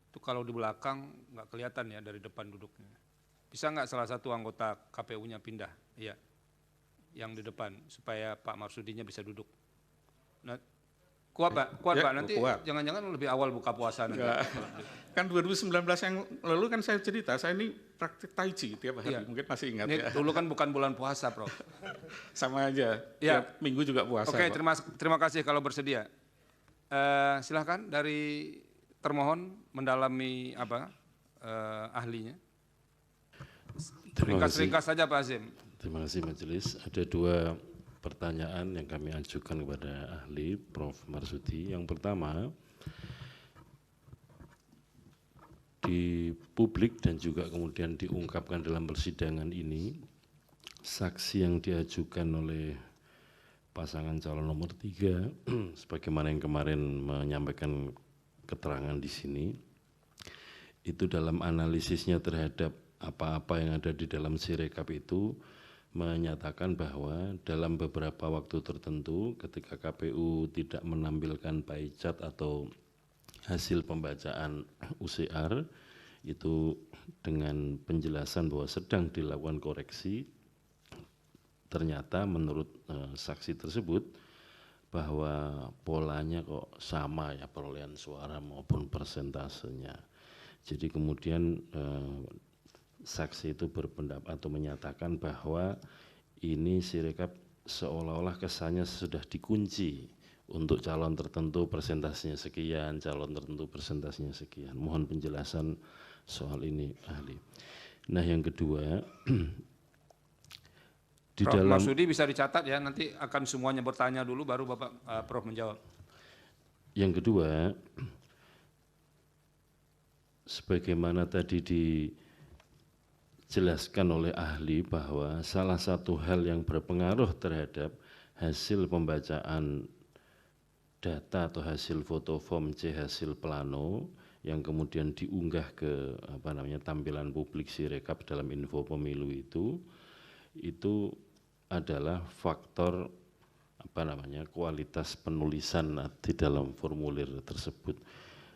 itu kalau di belakang nggak kelihatan ya dari depan duduknya. Bisa nggak salah satu anggota KPU-nya pindah? Iya, yang di depan supaya Pak Marsudinya bisa duduk. Nah, kuat Pak, kuat Pak. Nanti jangan-jangan lebih awal buka puasa nanti. Kan 2019 yang lalu kan saya cerita, saya ini praktik tai chi tiap hari, mungkin masih ingat ini ya. Dulu kan bukan bulan puasa, Prof. Sama aja, ya. Tiap minggu juga puasa. Oke, terima kasih kalau bersedia. Silahkan dari termohon mendalami ahlinya. Ringkas saja Pak Azim. Terima kasih Majelis. Ada 2 pertanyaan yang kami ajukan kepada ahli Prof. Marsudi. Yang pertama, di publik dan juga kemudian diungkapkan dalam persidangan ini, saksi yang diajukan oleh pasangan calon nomor 3, sebagaimana yang kemarin menyampaikan keterangan di sini, itu dalam analisisnya terhadap apa-apa yang ada di dalam Sirekap itu menyatakan bahwa dalam beberapa waktu tertentu ketika KPU tidak menampilkan pie chart atau hasil pembacaan UCR itu dengan penjelasan bahwa sedang dilakukan koreksi, ternyata menurut saksi tersebut bahwa polanya kok sama ya perolehan suara maupun persentasenya. Jadi kemudian saksi itu berpendapat atau menyatakan bahwa ini Sirekap seolah-olah kesannya sudah dikunci untuk calon tertentu persentasenya sekian, calon tertentu persentasenya sekian. Mohon penjelasan soal ini ahli. Nah yang kedua, di Prof. dalam Marsudi bisa dicatat ya, nanti akan semuanya bertanya dulu baru Bapak Prof menjawab. Yang kedua, sebagaimana tadi dijelaskan oleh ahli bahwa salah satu hal yang berpengaruh terhadap hasil pembacaan data atau hasil foto form C hasil plano yang kemudian diunggah ke tampilan publik Sirekap dalam info pemilu itu adalah faktor kualitas penulisan di dalam formulir tersebut.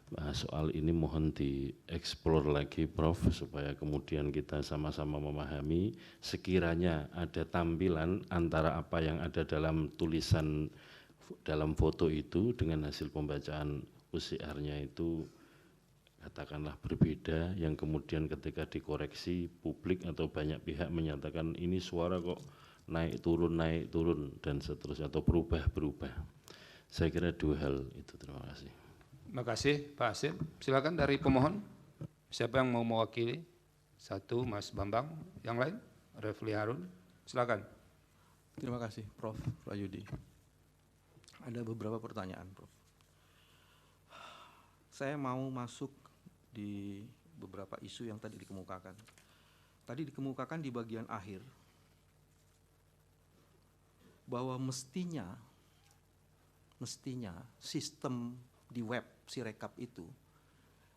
Nah, soal ini mohon dieksplor lagi Prof supaya kemudian kita sama-sama memahami sekiranya ada tampilan antara apa yang ada dalam tulisan dalam foto itu dengan hasil pembacaan UCR-nya itu katakanlah berbeda, yang kemudian ketika dikoreksi publik atau banyak pihak menyatakan ini suara kok naik turun dan seterusnya atau berubah. Saya kira 2 hal itu. Terima kasih. Terima kasih Pak Asim. Silakan dari pemohon. Siapa yang mau mewakili? 1 Mas Bambang, yang lain Refli Harun. Silakan. Terima kasih Prof. Rayudi. Ada beberapa pertanyaan Prof. Saya mau masuk di beberapa isu yang tadi dikemukakan. Tadi dikemukakan di bagian akhir bahwa mestinya sistem di web Sirekap itu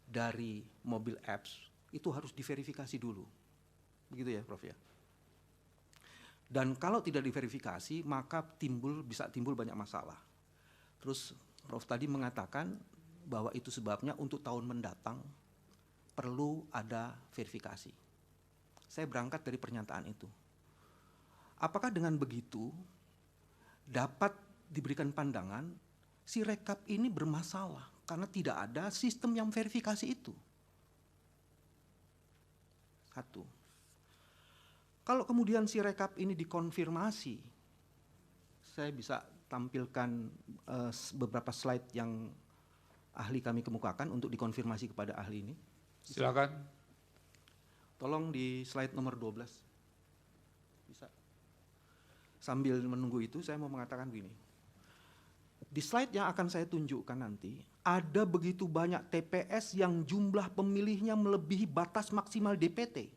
dari mobil apps itu harus diverifikasi dulu. Begitu ya Prof ya. Dan kalau tidak diverifikasi maka bisa timbul banyak masalah. Terus Prof tadi mengatakan bahwa itu sebabnya untuk tahun mendatang perlu ada verifikasi. Saya berangkat dari pernyataan itu. Apakah dengan begitu dapat diberikan pandangan Sirekap ini bermasalah karena tidak ada sistem yang verifikasi itu? 1. Kalau kemudian Sirekap ini dikonfirmasi, saya bisa tampilkan beberapa slide yang ahli kami kemukakan untuk dikonfirmasi kepada ahli ini. Silakan. Tolong di slide nomor 12. Bisa. Sambil menunggu itu saya mau mengatakan begini. Di slide yang akan saya tunjukkan nanti, ada begitu banyak TPS yang jumlah pemilihnya melebihi batas maksimal DPT.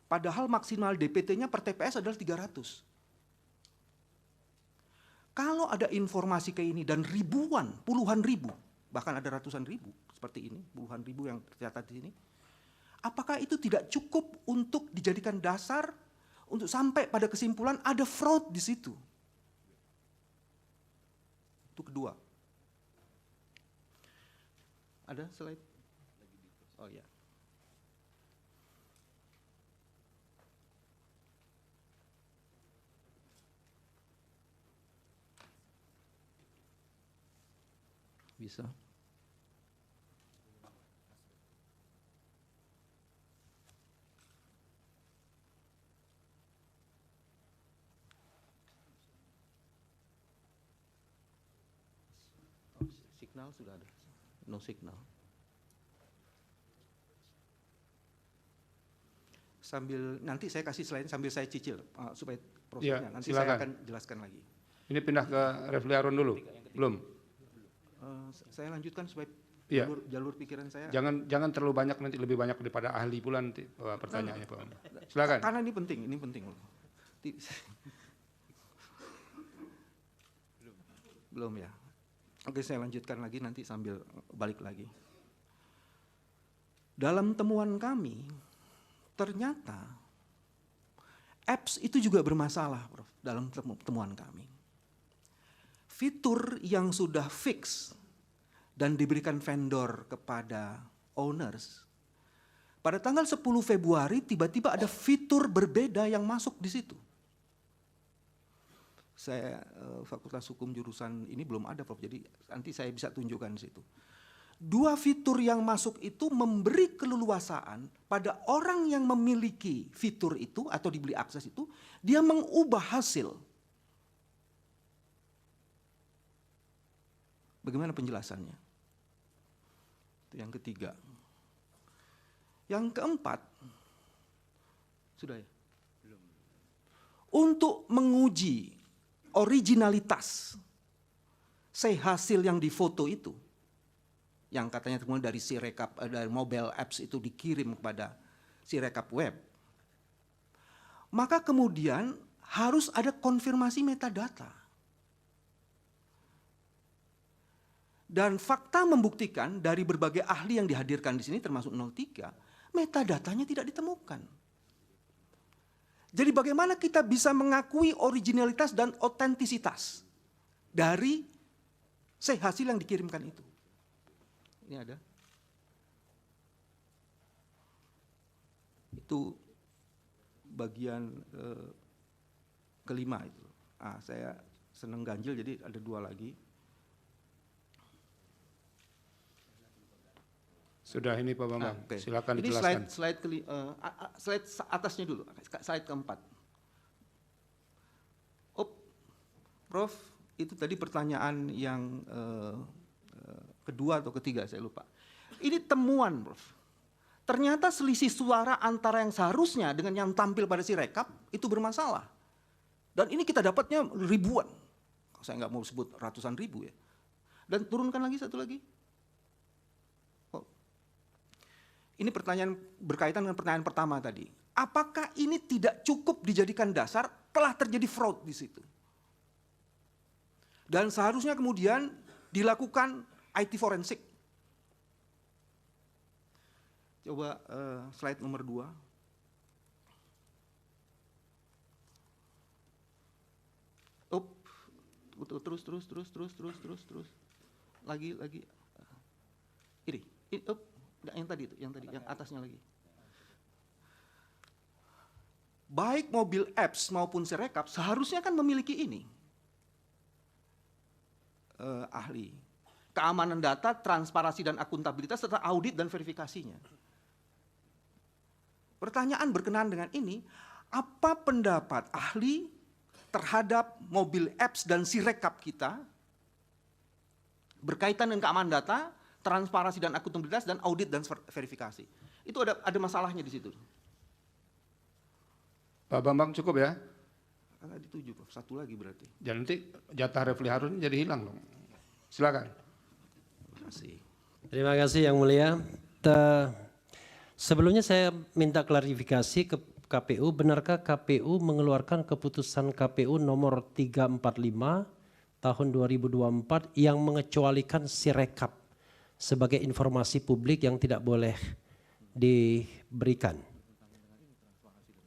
Padahal maksimal DPT-nya per TPS adalah 300. Kalau ada informasi kayak ini dan ribuan, puluhan ribu, bahkan ada ratusan ribu seperti ini, puluhan ribu yang tercatat di sini, apakah itu tidak cukup untuk dijadikan dasar untuk sampai pada kesimpulan ada fraud di situ? Itu kedua. Ada slide? Oh ya. Bisa. Signal sudah ada. No signal. Sambil nanti saya kasih slide sambil saya cicil supaya prosesnya. Ya, nanti silakan. saya akan jelaskan lagi. Ini pindah ke Refli Harun dulu? Belum? Saya lanjutkan supaya Iya. jalur pikiran saya. Jangan terlalu banyak, nanti lebih banyak daripada ahli pula nanti pertanyaannya Pak Bambang. Silakan. Karena ini penting. Belum ya. Oke, saya lanjutkan lagi nanti sambil balik lagi. Dalam temuan kami, ternyata apps itu juga bermasalah, Prof, dalam temuan kami. Fitur yang sudah fix dan diberikan vendor kepada owners, pada tanggal 10 Februari tiba-tiba ada fitur berbeda yang masuk di situ. Saya Fakultas Hukum jurusan ini belum ada, Prof, jadi nanti saya bisa tunjukkan di situ. 2 fitur yang masuk itu memberi keleluasaan pada orang yang memiliki fitur itu atau dibeli akses itu, dia mengubah hasil. Bagaimana penjelasannya? Itu yang ketiga. Yang keempat, sudah ya? Belum. Untuk menguji originalitas hasil yang difoto itu, yang katanya kemudian dari Sirekap, dari mobile apps itu dikirim kepada Sirekap web, maka kemudian harus ada konfirmasi metadata. Dan fakta membuktikan dari berbagai ahli yang dihadirkan di sini termasuk 03, metadatanya tidak ditemukan. Jadi bagaimana kita bisa mengakui originalitas dan otentisitas dari hasil yang dikirimkan itu? Ini ada. Itu bagian kelima itu. Saya senang ganjil jadi ada 2 lagi. Sudah ini Pak Bambang, Oke. silakan Ini dijelaskan. slide atasnya dulu, slide keempat. Prof, itu tadi pertanyaan yang kedua atau ketiga, saya lupa. Ini temuan, Prof. Ternyata selisih suara antara yang seharusnya dengan yang tampil pada Sirekap itu bermasalah. Dan ini kita dapatnya ribuan. Saya nggak mau sebut ratusan ribu ya. Dan turunkan lagi satu lagi. Ini pertanyaan berkaitan dengan pertanyaan pertama tadi. Apakah ini tidak cukup dijadikan dasar telah terjadi fraud di situ? Dan seharusnya kemudian dilakukan IT forensik. Coba slide nomor 2. Terus. Lagi. Ini, yang atasnya lagi. Baik mobil apps maupun Sirekap seharusnya kan memiliki ini. Ahli. Keamanan data, transparansi dan akuntabilitas serta audit dan verifikasinya. Pertanyaan berkenaan dengan ini, apa pendapat ahli terhadap mobil apps dan Sirekap kita berkaitan dengan keamanan data, transparansi dan akuntabilitas dan audit dan verifikasi. Itu ada masalahnya di situ. Pak Bambang cukup ya? Karena dituju, Prof. Satu lagi berarti. Dan nanti jatah Refli Harun jadi hilang dong. Silakan. Terima kasih. Terima kasih Yang Mulia. Sebelumnya saya minta klarifikasi ke KPU, benarkah KPU mengeluarkan keputusan KPU nomor 345 tahun 2024 yang mengecualikan Sirekap sebagai informasi publik yang tidak boleh diberikan?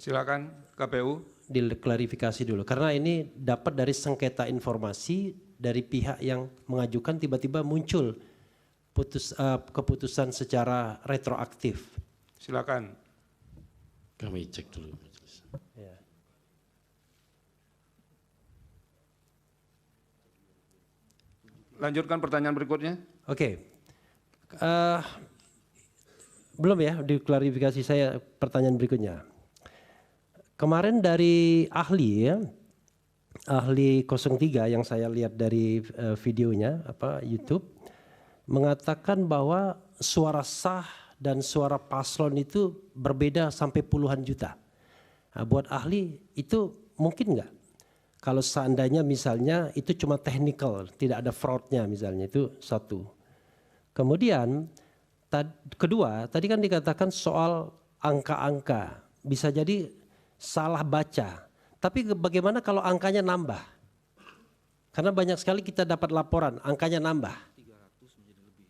Silakan KPU. Diklarifikasi dulu, karena ini dapat dari sengketa informasi dari pihak yang mengajukan, tiba-tiba muncul keputusan secara retroaktif. Silakan. Kami cek dulu. Ya. Lanjutkan pertanyaan berikutnya. Oke. Belum ya diklarifikasi saya pertanyaan berikutnya. Kemarin dari ahli ya, ahli 03 yang saya lihat dari videonya YouTube mengatakan bahwa suara sah dan suara paslon itu berbeda sampai puluhan juta. Nah, buat ahli itu mungkin nggak? Kalau seandainya misalnya itu cuma technical, tidak ada fraudnya misalnya, itu satu. Kemudian kedua, tadi kan dikatakan soal angka-angka, bisa jadi salah baca. Tapi bagaimana kalau angkanya nambah? Karena banyak sekali kita dapat laporan, angkanya nambah.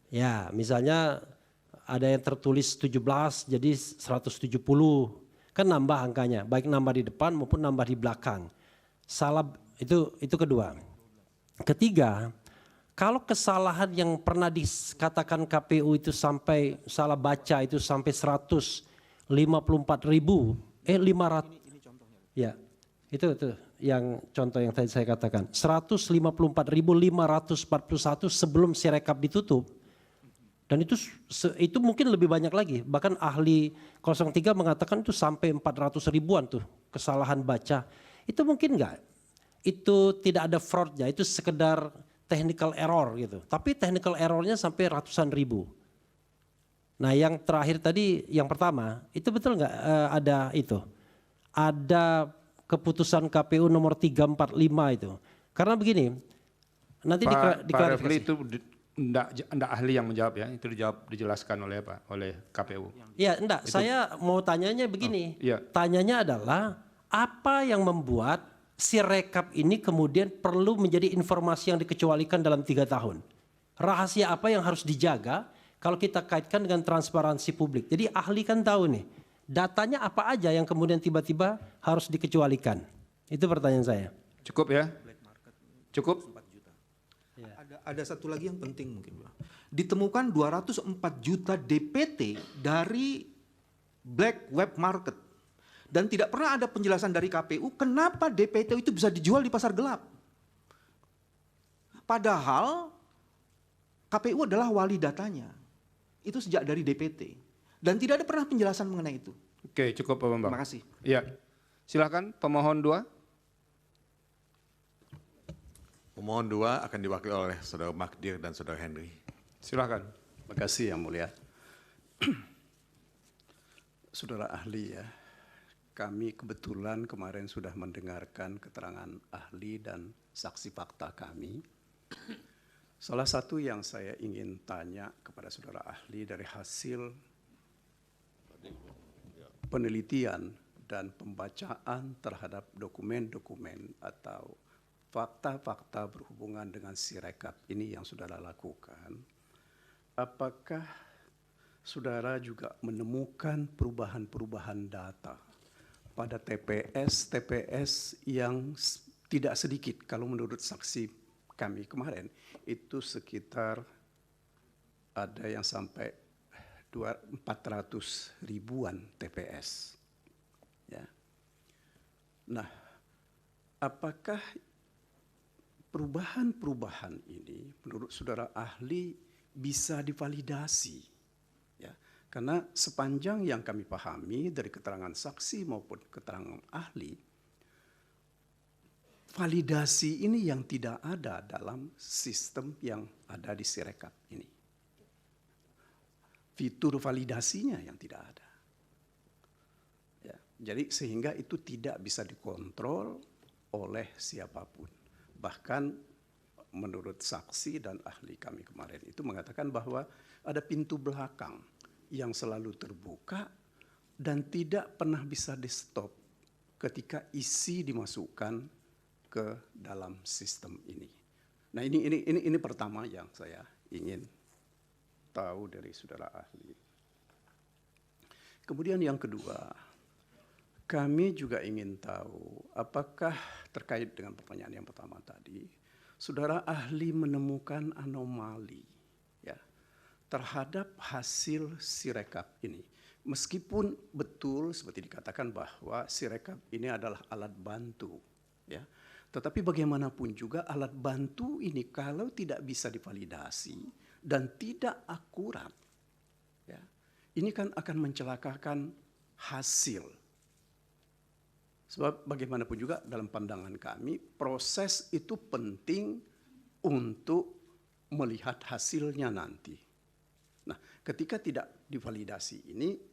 Ya, misalnya ada yang tertulis 17 jadi 170, kan nambah angkanya, baik nambah di depan maupun nambah di belakang. Salah itu kedua. Ketiga, kalau kesalahan yang pernah dikatakan KPU itu sampai salah baca itu sampai 500 ya, itu yang contoh yang tadi saya katakan 154.541 sebelum Sirekap ditutup, dan itu mungkin lebih banyak lagi, bahkan ahli 03 mengatakan itu sampai 400 ribuan tuh kesalahan baca. Itu mungkin enggak? Itu tidak ada fraudnya, itu sekedar technical error gitu. Tapi technical errornya sampai ratusan ribu. Nah yang terakhir tadi, yang pertama, itu betul nggak ada itu? Ada keputusan KPU nomor 345 itu. Karena begini, nanti Pak diklarifikasi. Refli itu enggak ahli yang menjawab ya, itu dijelaskan oleh KPU. Ya enggak, saya mau tanyanya begini. iya. Tanyanya adalah apa yang membuat Sirekap ini kemudian perlu menjadi informasi yang dikecualikan dalam 3 tahun? Rahasia apa yang harus dijaga kalau kita kaitkan dengan transparansi publik? Jadi ahli kan tahu nih, datanya apa aja yang kemudian tiba-tiba harus dikecualikan? Itu pertanyaan saya. Cukup ya? Cukup? Ada satu lagi yang penting mungkin. Ditemukan 204 juta DPT dari black web market. Dan tidak pernah ada penjelasan dari KPU kenapa DPT itu bisa dijual di pasar gelap. Padahal KPU adalah wali datanya. Itu sejak dari DPT. Dan tidak ada pernah penjelasan mengenai itu. Oke, cukup Pak Bambang. Terima kasih. Iya. Silakan pemohon 2. Pemohon 2 akan diwakili oleh Saudara Magdir dan Saudara Henry. Silakan. Terima kasih Yang Mulia. Saudara ahli ya, kami kebetulan kemarin sudah mendengarkan keterangan ahli dan saksi fakta kami. Salah satu yang saya ingin tanya kepada saudara ahli dari hasil penelitian dan pembacaan terhadap dokumen-dokumen atau fakta-fakta berhubungan dengan Sirekap ini yang saudara lakukan, apakah saudara juga menemukan perubahan-perubahan data pada TPS yang tidak sedikit, kalau menurut saksi kami kemarin, itu sekitar ada yang sampai 400 ribuan TPS. Ya. Nah, apakah perubahan-perubahan ini menurut saudara ahli bisa divalidasi? Ya, karena sepanjang yang kami pahami dari keterangan saksi maupun keterangan ahli, validasi ini yang tidak ada dalam sistem yang ada di Sirekap ini. Fitur validasinya yang tidak ada. Ya, jadi sehingga itu tidak bisa dikontrol oleh siapapun. Bahkan menurut saksi dan ahli kami kemarin itu mengatakan bahwa ada pintu belakang yang selalu terbuka dan tidak pernah bisa di-stop ketika isi dimasukkan ke dalam sistem ini. Nah, ini pertama yang saya ingin tahu dari saudara ahli. Kemudian yang kedua, kami juga ingin tahu apakah terkait dengan pertanyaan yang pertama tadi, saudara ahli menemukan anomali ya terhadap hasil Sirekap ini. Meskipun betul seperti dikatakan bahwa Sirekap ini adalah alat bantu, ya, tetapi bagaimanapun juga alat bantu ini kalau tidak bisa divalidasi dan tidak akurat, ya, ini kan akan mencelakakan hasil. Sebab bagaimanapun juga dalam pandangan kami, proses itu penting untuk melihat hasilnya nanti. Nah, ketika tidak divalidasi ini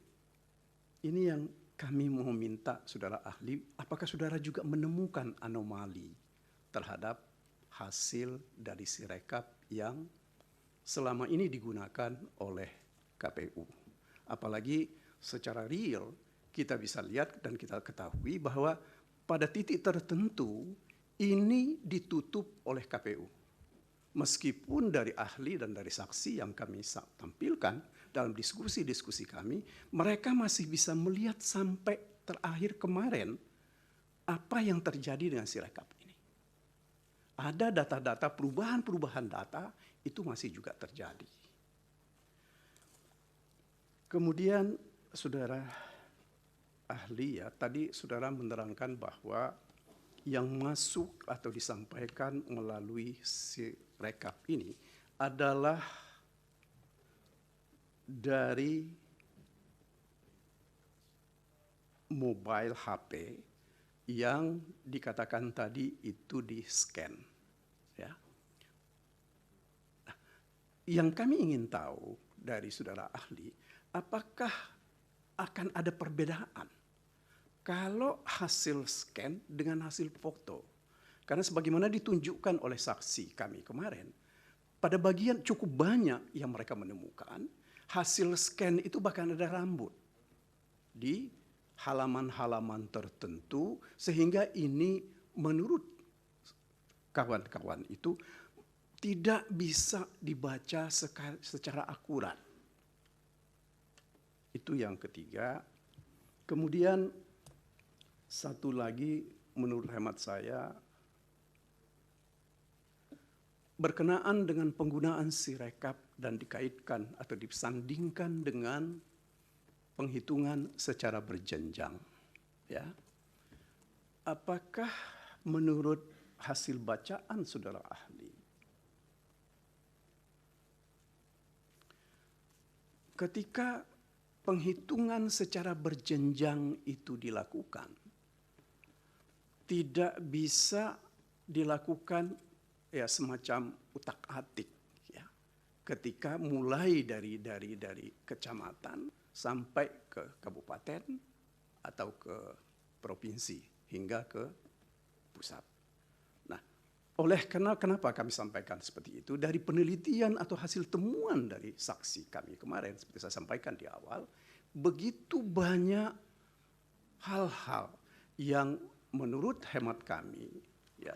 yang kami mau minta saudara ahli, apakah saudara juga menemukan anomali terhadap hasil dari Sirekap yang selama ini digunakan oleh KPU. Apalagi secara real kita bisa lihat dan kita ketahui bahwa pada titik tertentu ini ditutup oleh KPU. Meskipun dari ahli dan dari saksi yang kami tampilkan dalam diskusi-diskusi kami, mereka masih bisa melihat sampai terakhir kemarin apa yang terjadi dengan Sirekap ini. Ada data-data, perubahan-perubahan data itu masih juga terjadi. Kemudian saudara ahli, ya, tadi saudara menerangkan bahwa yang masuk atau disampaikan melalui Sirekap ini adalah dari mobile HP yang dikatakan tadi itu di-scan. Ya. Nah, yang kami ingin tahu dari saudara ahli, apakah akan ada perbedaan kalau hasil scan dengan hasil foto? Karena sebagaimana ditunjukkan oleh saksi kami kemarin, pada bagian cukup banyak yang mereka menemukan, hasil scan itu bahkan ada rambut di halaman-halaman tertentu, sehingga ini menurut kawan-kawan itu tidak bisa dibaca secara akurat. Itu yang ketiga. Kemudian satu lagi menurut hemat saya, berkenaan dengan penggunaan Sirekap dan dikaitkan atau disandingkan dengan penghitungan secara berjenjang. Ya. Apakah menurut hasil bacaan saudara ahli, ketika penghitungan secara berjenjang itu dilakukan, tidak bisa dilakukan ya semacam utak-atik, ya, ketika mulai dari kecamatan sampai ke kabupaten atau ke provinsi hingga ke pusat. Nah, kenapa kami sampaikan seperti itu? Dari penelitian atau hasil temuan dari saksi kami kemarin, seperti saya sampaikan di awal, begitu banyak hal-hal yang menurut hemat kami, ya,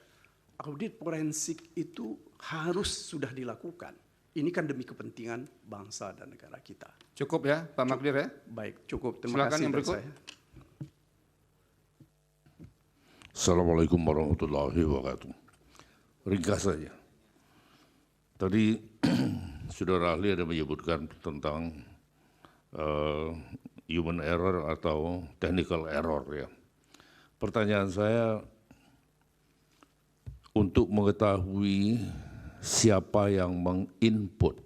audit forensik itu harus sudah dilakukan. Ini kan demi kepentingan bangsa dan negara kita. Cukup ya, Pak Magdir ya? Baik, cukup. Terima Silakan kasih yang dari berikut. saya. Assalamualaikum warahmatullahi wabarakatuh. Ringkas saja. Tadi saudara ahli ada menyebutkan tentang human error atau technical error, ya. Pertanyaan saya, untuk mengetahui siapa yang menginput,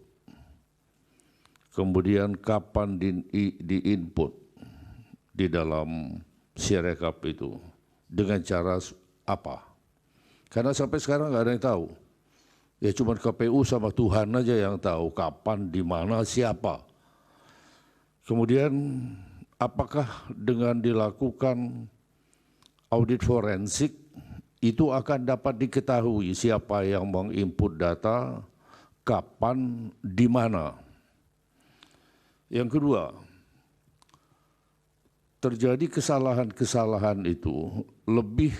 kemudian kapan diinput di dalam Sirekap itu, dengan cara apa? Karena sampai sekarang nggak ada yang tahu. Ya cuma KPU sama Tuhan aja yang tahu kapan, di mana, siapa. Kemudian apakah dengan dilakukan audit forensik itu akan dapat diketahui siapa yang menginput data, kapan, di mana. Yang kedua, terjadi kesalahan-kesalahan itu lebih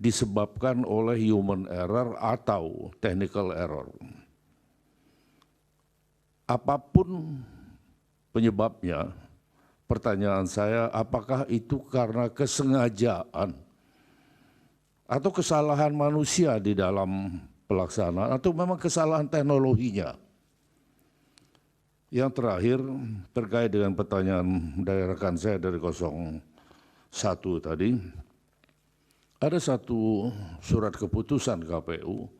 disebabkan oleh human error atau technical error. Apapun penyebabnya, pertanyaan saya, apakah itu karena kesengajaan atau kesalahan manusia di dalam pelaksanaan, atau memang kesalahan teknologinya? Yang terakhir terkait dengan pertanyaan dari rekan saya dari 01 tadi, ada satu surat keputusan KPU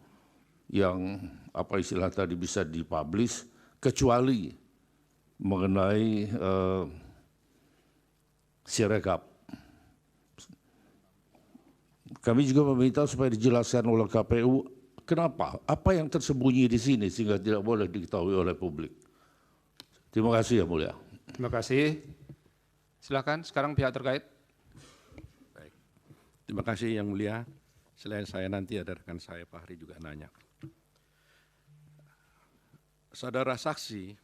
yang apa istilah tadi bisa dipublish kecuali mengenai Sirekap. Kami juga meminta supaya dijelaskan oleh KPU kenapa, apa yang tersembunyi di sini sehingga tidak boleh diketahui oleh publik. Terima kasih Yang Mulia. Terima kasih. Silakan sekarang pihak terkait. Baik. Terima kasih Yang Mulia. Selain saya nanti ada rekan saya Pak Hari juga nanya. Saudara saksi,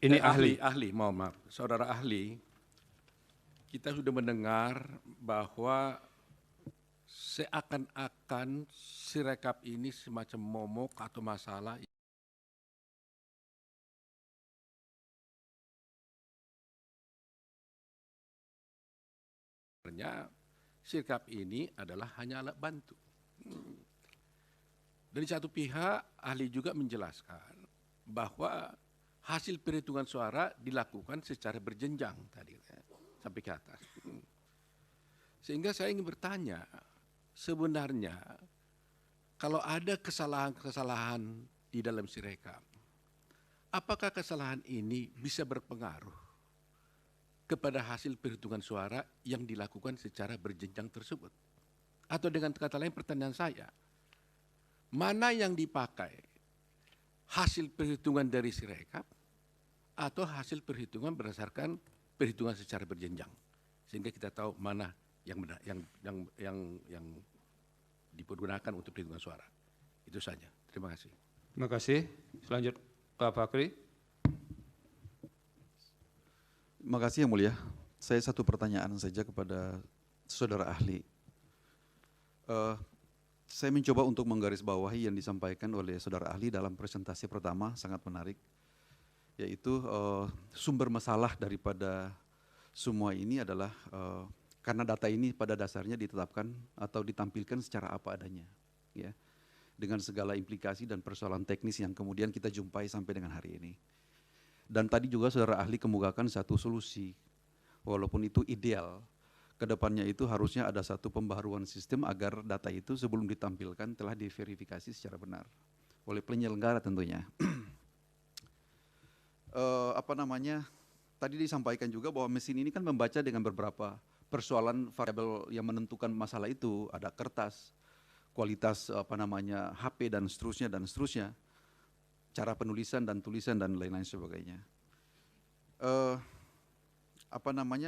Ini ahli. mohon maaf. Saudara ahli, kita sudah mendengar bahwa seakan-akan Sirekap ini semacam momok atau masalah sebenarnya Sirekap ini adalah hanya alat bantu. Dari satu pihak, ahli juga menjelaskan bahwa hasil perhitungan suara dilakukan secara berjenjang tadi sampai ke atas. Sehingga saya ingin bertanya, sebenarnya kalau ada kesalahan-kesalahan di dalam Sirekap, apakah kesalahan ini bisa berpengaruh kepada hasil perhitungan suara yang dilakukan secara berjenjang tersebut? Atau dengan kata lain pertanyaan saya, mana yang dipakai? Hasil perhitungan dari Sirekap atau hasil perhitungan berdasarkan perhitungan secara berjenjang? Sehingga kita tahu mana yang benar, yang dipergunakan untuk perhitungan suara. Itu saja. Terima kasih. Terima kasih. Selanjutnya Pak Fakri. Terima kasih Yang Mulia. Saya satu pertanyaan saja kepada saudara ahli. Saya mencoba untuk menggarisbawahi yang disampaikan oleh saudara ahli dalam presentasi pertama, sangat menarik, yaitu sumber masalah daripada semua ini adalah karena data ini pada dasarnya ditetapkan atau ditampilkan secara apa adanya, ya, dengan segala implikasi dan persoalan teknis yang kemudian kita jumpai sampai dengan hari ini. Dan tadi juga saudara ahli kemukakan satu solusi, walaupun itu ideal, kedepannya itu harusnya ada satu pembaharuan sistem agar data itu sebelum ditampilkan telah diverifikasi secara benar oleh penyelenggara tentunya. Tadi disampaikan juga bahwa mesin ini kan membaca dengan beberapa persoalan variabel yang menentukan masalah itu, ada kertas, kualitas HP dan seterusnya, cara penulisan dan tulisan dan lain-lain sebagainya.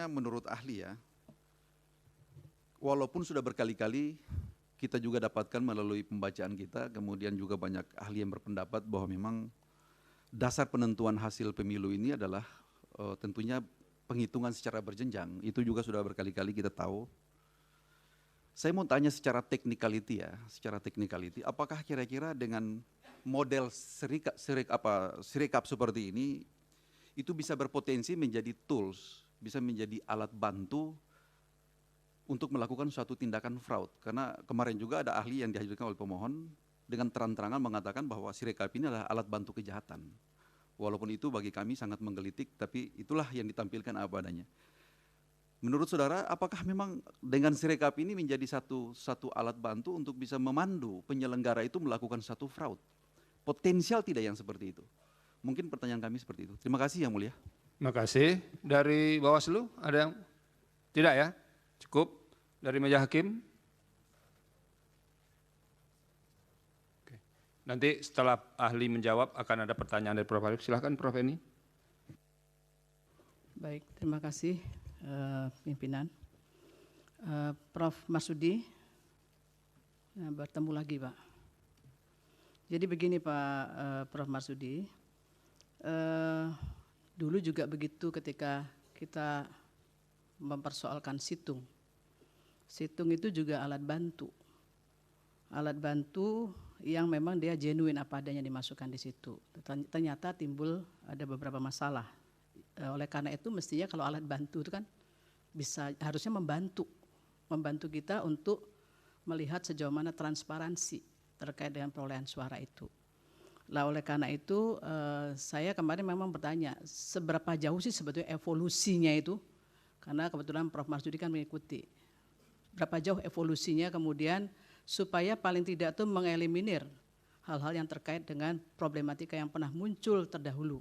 Menurut ahli ya, walaupun sudah berkali-kali kita juga dapatkan melalui pembacaan kita, kemudian juga banyak ahli yang berpendapat bahwa memang dasar penentuan hasil pemilu ini adalah tentunya penghitungan secara berjenjang. Itu juga sudah berkali-kali kita tahu. Saya mau tanya secara technicality ya, apakah kira-kira dengan model Sirekap seperti ini itu bisa berpotensi menjadi tools, bisa menjadi alat bantu untuk melakukan suatu tindakan fraud? Karena kemarin juga ada ahli yang dihadirkan oleh pemohon dengan terang-terangan mengatakan bahwa Sirekap ini adalah alat bantu kejahatan. Walaupun itu bagi kami sangat menggelitik, tapi itulah yang ditampilkan apa adanya. Menurut saudara, apakah memang dengan Sirekap ini menjadi satu alat bantu untuk bisa memandu penyelenggara itu melakukan satu fraud? Potensial tidak yang seperti itu? Mungkin pertanyaan kami seperti itu. Terima kasih Yang Mulia. Terima kasih. Dari Bawaslu ada yang? Tidak ya? Cukup. Dari meja hakim? Oke. Nanti setelah ahli menjawab akan ada pertanyaan dari Prof. Arif. Silahkan Prof. Eni. Baik, terima kasih pimpinan. Prof. Marsudi, bertemu lagi Pak. Jadi begini Pak Prof. Marsudi, dulu juga begitu ketika kita mempersoalkan situng. Situng itu juga alat bantu. Alat bantu yang memang dia genuine apa adanya dimasukkan di situ. Ternyata timbul ada beberapa masalah. Oleh karena itu mestinya kalau alat bantu itu kan harusnya membantu kita untuk melihat sejauh mana transparansi terkait dengan perolehan suara itu. Lah oleh karena itu saya kemarin memang bertanya seberapa jauh sih sebetulnya evolusinya itu, karena kebetulan Prof. Marsudi kan mengikuti. Berapa jauh evolusinya kemudian supaya paling tidak tuh mengeliminir hal-hal yang terkait dengan problematika yang pernah muncul terdahulu.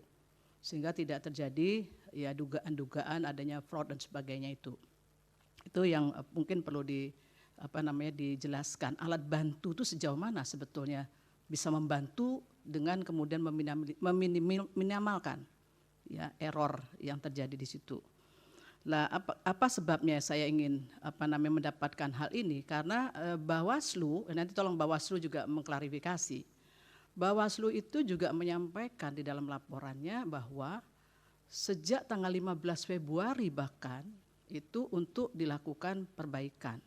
Sehingga tidak terjadi ya dugaan-dugaan adanya fraud dan sebagainya itu. Itu yang mungkin perlu dijelaskan. Alat bantu itu sejauh mana sebetulnya bisa membantu dengan kemudian meminimalkan ya error yang terjadi di situ. Lah apa sebabnya saya ingin mendapatkan hal ini? Karena Bawaslu, nanti tolong Bawaslu juga mengklarifikasi. Bawaslu itu juga menyampaikan di dalam laporannya bahwa sejak tanggal 15 Februari bahkan itu untuk dilakukan perbaikan.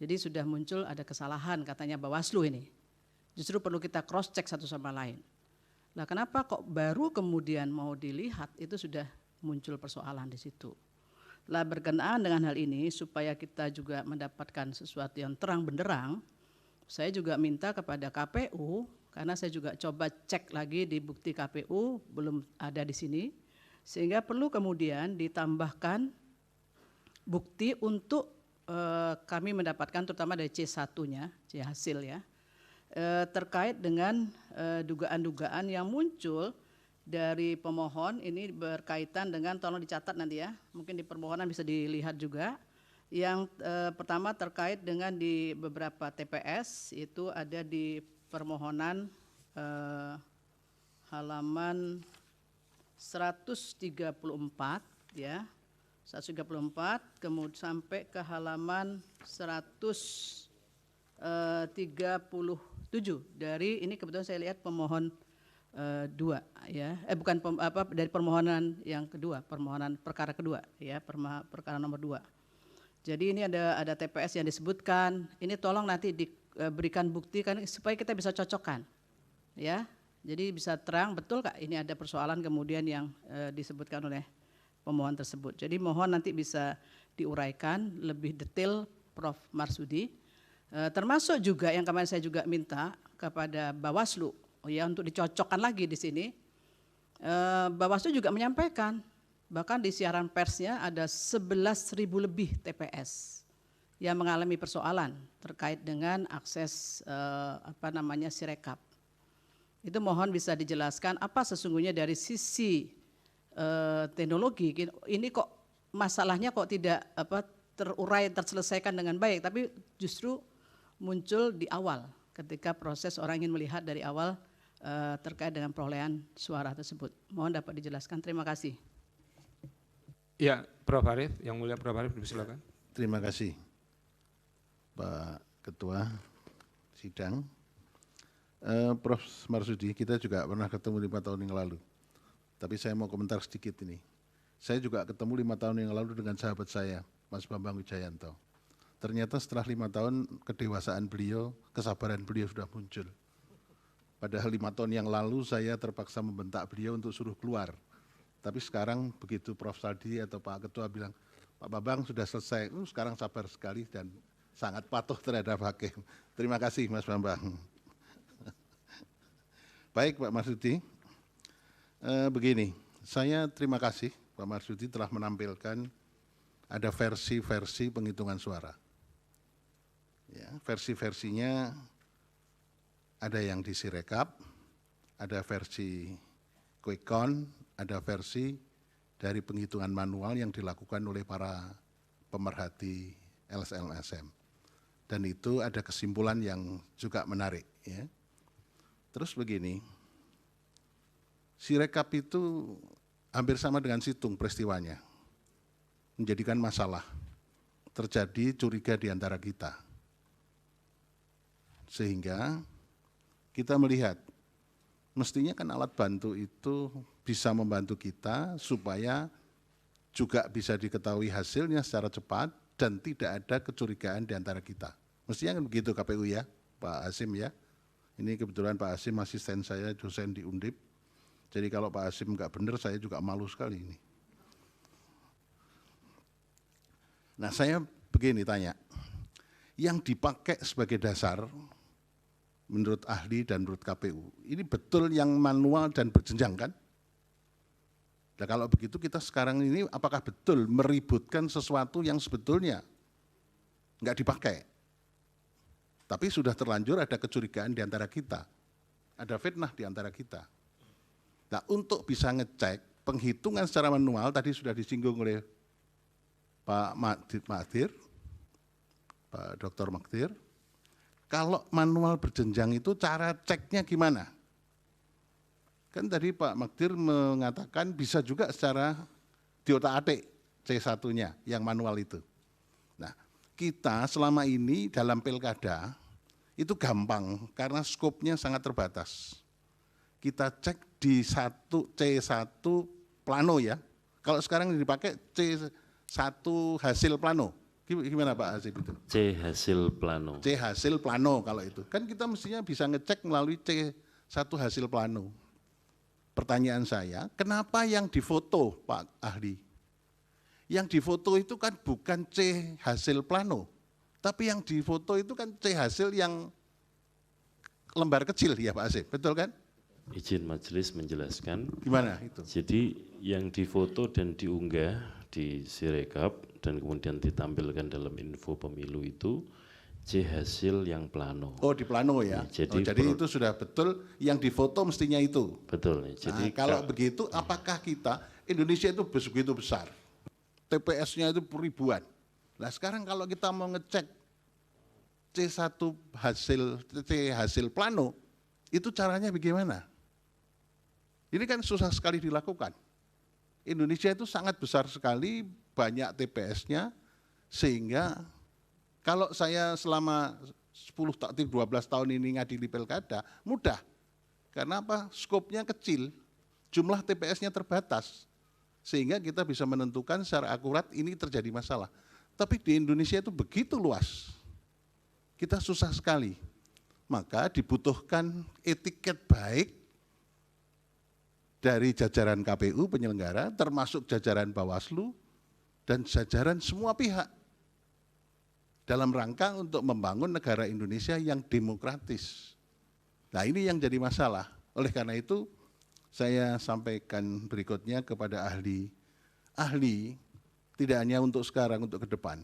Jadi sudah muncul ada kesalahan katanya Bawaslu ini. Justru perlu kita cross check satu sama lain. Nah, kenapa kok baru kemudian mau dilihat itu sudah muncul persoalan di situ. Lah berkenaan dengan hal ini supaya kita juga mendapatkan sesuatu yang terang benderang, saya juga minta kepada KPU karena saya juga coba cek lagi di bukti KPU belum ada di sini, sehingga perlu kemudian ditambahkan bukti untuk kami mendapatkan terutama dari C1-nya, C hasil ya. Terkait dengan dugaan-dugaan yang muncul dari pemohon ini berkaitan dengan, tolong dicatat nanti ya, mungkin di permohonan bisa dilihat juga. Yang pertama terkait dengan di beberapa TPS itu ada di permohonan halaman 134 ya, 134 kemudian sampai ke halaman 137 dari ini kebetulan saya lihat pemohon 2 ya, bukan dari permohonan yang kedua, permohonan perkara kedua ya, perkara nomor 2. Jadi ini ada TPS yang disebutkan, ini tolong nanti diberikan bukti kan supaya kita bisa cocokkan ya. Jadi bisa terang betul Kak ini ada persoalan kemudian yang disebutkan oleh pemohon tersebut. Jadi mohon nanti bisa diuraikan lebih detail Prof. Marsudi. Termasuk juga yang kemarin saya juga minta kepada Bawaslu ya untuk dicocokkan lagi di sini. Bawaslu juga menyampaikan bahkan di siaran persnya ada 11.000 lebih TPS yang mengalami persoalan terkait dengan akses Sirekap. Itu mohon bisa dijelaskan apa sesungguhnya dari sisi teknologi ini kok masalahnya kok tidak terurai terselesaikan dengan baik, tapi justru muncul di awal ketika proses orang ingin melihat dari awal terkait dengan perolehan suara tersebut. Mohon dapat dijelaskan. Terima kasih. Ya, Prof. Arief, yang mulia Prof. Arief, silakan. Terima kasih, Pak Ketua Sidang. Prof. Marsudi, kita juga pernah ketemu 5 tahun yang lalu. Tapi saya mau komentar sedikit ini. Saya juga ketemu 5 tahun yang lalu dengan sahabat saya, Mas Bambang Wijayanto. Ternyata setelah 5 tahun kedewasaan beliau, kesabaran beliau sudah muncul. Padahal 5 tahun yang lalu saya terpaksa membentak beliau untuk suruh keluar. Tapi sekarang begitu Prof. Saldi atau Pak Ketua bilang, Pak Bambang sudah selesai, sekarang sabar sekali dan sangat patuh terhadap hakim. Terima kasih Mas Bambang. Baik Pak Marsudi, begini, saya terima kasih Pak Marsudi telah menampilkan ada versi-versi penghitungan suara. Ya, versi-versinya ada yang di Sirekap, ada versi quick count, ada versi dari penghitungan manual yang dilakukan oleh para pemerhati LSM. Dan itu ada kesimpulan yang juga menarik. Ya. Terus begini, Sirekap itu hampir sama dengan Situng peristiwanya, menjadikan masalah, terjadi curiga di antara kita. Sehingga kita melihat, mestinya kan alat bantu itu bisa membantu kita supaya juga bisa diketahui hasilnya secara cepat dan tidak ada kecurigaan di antara kita. Mestinya kan begitu KPU ya, Pak Hasim ya. Ini kebetulan Pak Hasim asisten saya, dosen di Undip. Jadi kalau Pak Hasim enggak benar, saya juga malu sekali ini. Nah saya begini tanya, yang dipakai sebagai dasar menurut ahli dan menurut KPU. Ini betul yang manual dan berjenjang kan? Nah kalau begitu kita sekarang ini apakah betul meributkan sesuatu yang sebetulnya nggak dipakai? Tapi sudah terlanjur ada kecurigaan di antara kita. Ada fitnah di antara kita. Nah untuk bisa ngecek penghitungan secara manual, tadi sudah disinggung oleh Pak Magdir, Pak Dr. Magdir, kalau manual berjenjang itu cara ceknya gimana? Kan tadi Pak Magdir mengatakan bisa juga secara diotak-atik C1-nya yang manual itu. Nah, kita selama ini dalam pilkada itu gampang karena skopnya sangat terbatas. Kita cek di C1 plano ya. Kalau sekarang dipakai C1 hasil plano. Gimana Pak Hasib itu? C hasil plano. C hasil plano kalau itu. Kan kita mestinya bisa ngecek melalui C1 hasil plano. Pertanyaan saya, kenapa yang difoto Pak Ahli? Yang difoto itu kan bukan C hasil plano, tapi yang difoto itu kan C hasil yang lembar kecil ya Pak Hasib, betul kan? Izin majelis menjelaskan. Gimana itu? Jadi yang difoto dan diunggah di Sirekap dan kemudian ditampilkan dalam info pemilu itu C hasil yang plano. Oh di plano ya. Jadi, jadi itu sudah betul yang difoto mestinya itu. Betul. Jadi nah, kalau begitu apakah kita Indonesia itu begitu besar? TPS-nya itu ribuan. Nah sekarang kalau kita mau ngecek C1 hasil plano, itu caranya bagaimana? Ini kan susah sekali dilakukan. Indonesia itu sangat besar sekali, banyak TPS-nya, sehingga kalau saya selama 12 tahun ini ngadili pilkada, mudah. Karena apa? Skopnya kecil, jumlah TPS-nya terbatas. Sehingga kita bisa menentukan secara akurat ini terjadi masalah. Tapi di Indonesia itu begitu luas. Kita susah sekali. Maka dibutuhkan etiket baik dari jajaran KPU penyelenggara, termasuk jajaran Bawaslu, dan jajaran semua pihak dalam rangka untuk membangun negara Indonesia yang demokratis. Nah ini yang jadi masalah. Oleh karena itu saya sampaikan berikutnya kepada ahli. Ahli tidak hanya untuk sekarang, untuk ke depan.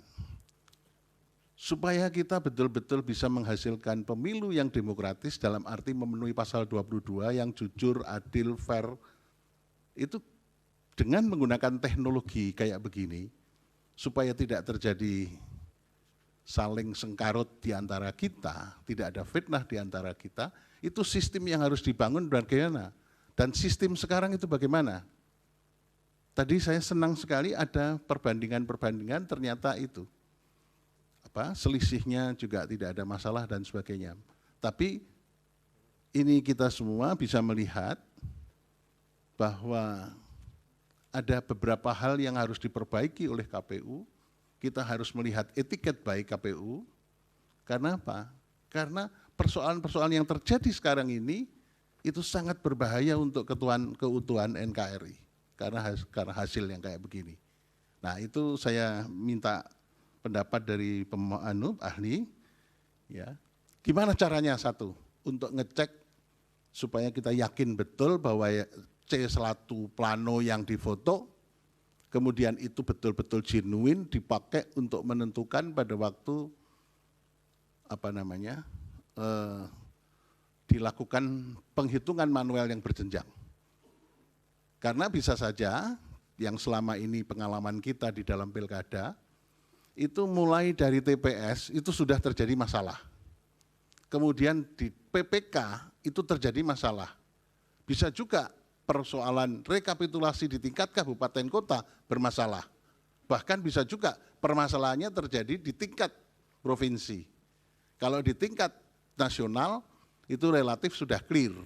Supaya kita betul-betul bisa menghasilkan pemilu yang demokratis dalam arti memenuhi pasal 22 yang jujur, adil, fair, itu dengan menggunakan teknologi kayak begini, supaya tidak terjadi saling sengkarut di antara kita, tidak ada fitnah di antara kita, itu sistem yang harus dibangun bagaimana? Dan sistem sekarang itu bagaimana? Tadi saya senang sekali ada perbandingan-perbandingan ternyata itu. Selisihnya juga tidak ada masalah dan sebagainya. Tapi ini kita semua bisa melihat bahwa ada beberapa hal yang harus diperbaiki oleh KPU. Kita harus melihat etiket baik KPU. Karena apa? Karena persoalan-persoalan yang terjadi sekarang ini itu sangat berbahaya untuk keutuhan NKRI. Karena hasil yang kayak begini. Nah itu saya minta pendapat dari ahli, ya. Gimana caranya satu untuk ngecek supaya kita yakin betul bahwa C1 plano yang difoto, kemudian itu betul-betul genuine dipakai untuk menentukan pada waktu dilakukan penghitungan manual yang berjenjang. Karena bisa saja yang selama ini pengalaman kita di dalam pilkada, itu mulai dari TPS itu sudah terjadi masalah. Kemudian di PPK itu terjadi masalah. Bisa juga persoalan rekapitulasi di tingkat kabupaten kota bermasalah. Bahkan bisa juga permasalahannya terjadi di tingkat provinsi. Kalau di tingkat nasional itu relatif sudah clear.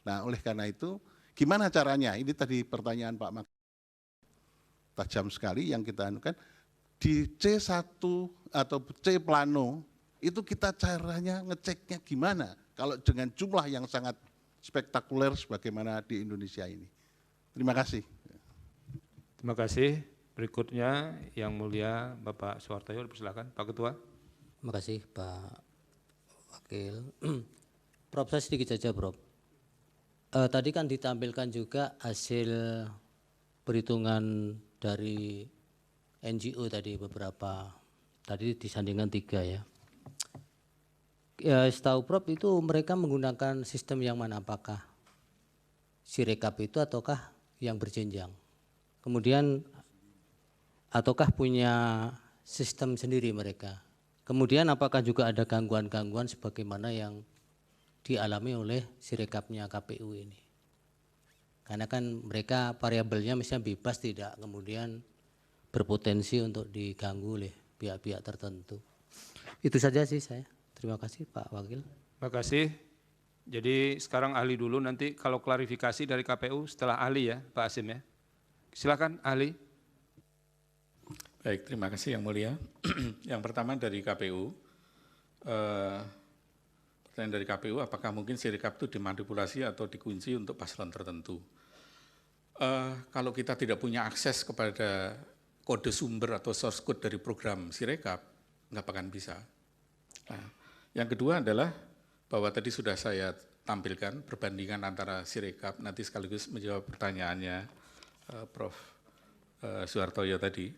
Nah oleh karena itu gimana caranya? Ini tadi pertanyaan Pak Mak. Tajam sekali yang kita anukan. Di C1 atau C plano itu kita caranya ngeceknya gimana kalau dengan jumlah yang sangat spektakuler sebagaimana di Indonesia ini. Terima kasih. Terima kasih. Berikutnya yang mulia Bapak Suhartoyo, silakan Pak Ketua. Terima kasih Pak Wakil. Prof, saya sedikit saja, Prof. Tadi kan ditampilkan juga hasil perhitungan dari NGO tadi beberapa, tadi disandingkan 3 ya. Ya, setahu Prof itu mereka menggunakan sistem yang mana, apakah Sirekap itu ataukah yang berjenjang? Kemudian ataukah punya sistem sendiri mereka? Kemudian apakah juga ada gangguan-gangguan sebagaimana yang dialami oleh Sirekapnya KPU ini? Karena kan mereka variabelnya misalnya bebas, tidak kemudian berpotensi untuk diganggu oleh pihak-pihak tertentu. Itu saja sih saya. Terima kasih Pak Wakil. Terima kasih. Jadi sekarang ahli dulu, nanti kalau klarifikasi dari KPU setelah ahli ya Pak Asim ya. Silakan ahli. Baik, terima kasih Yang Mulia. Yang pertama dari KPU, pertanyaan dari KPU, apakah mungkin Sirekap itu dimanipulasi atau dikunci untuk paslon tertentu? Kalau kita tidak punya akses kepada kode sumber atau source code dari program Sirekap, nggak akan bisa. Nah, yang kedua adalah bahwa tadi sudah saya tampilkan perbandingan antara Sirekap, nanti sekaligus menjawab pertanyaannya Prof. Suhartoyo tadi.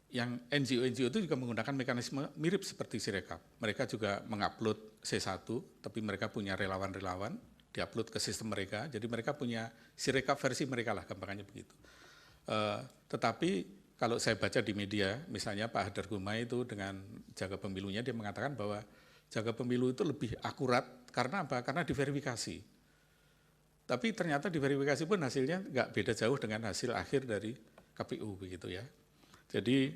Yang NGO-NGO itu juga menggunakan mekanisme mirip seperti Sirekap. Mereka juga mengupload C1, tapi mereka punya relawan-relawan, diupload ke sistem mereka, jadi mereka punya Sirekap versi mereka lah, gampangannya begitu. Tetapi kalau saya baca di media, misalnya Pak Hadar Gumai itu dengan jaga pemilunya, dia mengatakan bahwa jaga pemilu itu lebih akurat, karena apa? Karena diverifikasi. Tapi ternyata diverifikasi pun hasilnya nggak beda jauh dengan hasil akhir dari KPU begitu ya. Jadi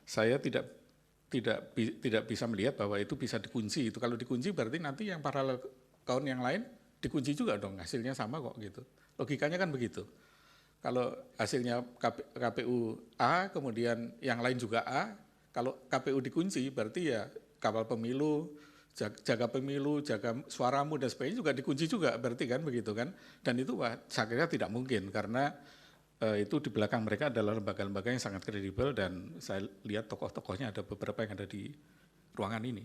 saya tidak bisa melihat bahwa itu bisa dikunci. Itu kalau dikunci berarti nanti yang paralel account yang lain dikunci juga dong, hasilnya sama kok gitu. Logikanya kan begitu. Kalau hasilnya KPU A, kemudian yang lain juga A, kalau KPU dikunci berarti ya kawal pemilu, jaga pemilu, jaga suaramu dan sebagainya juga dikunci juga, berarti kan begitu kan. Dan itu saya kira tidak mungkin karena itu di belakang mereka adalah lembaga-lembaga yang sangat kredibel dan saya lihat tokoh-tokohnya ada beberapa yang ada di ruangan ini.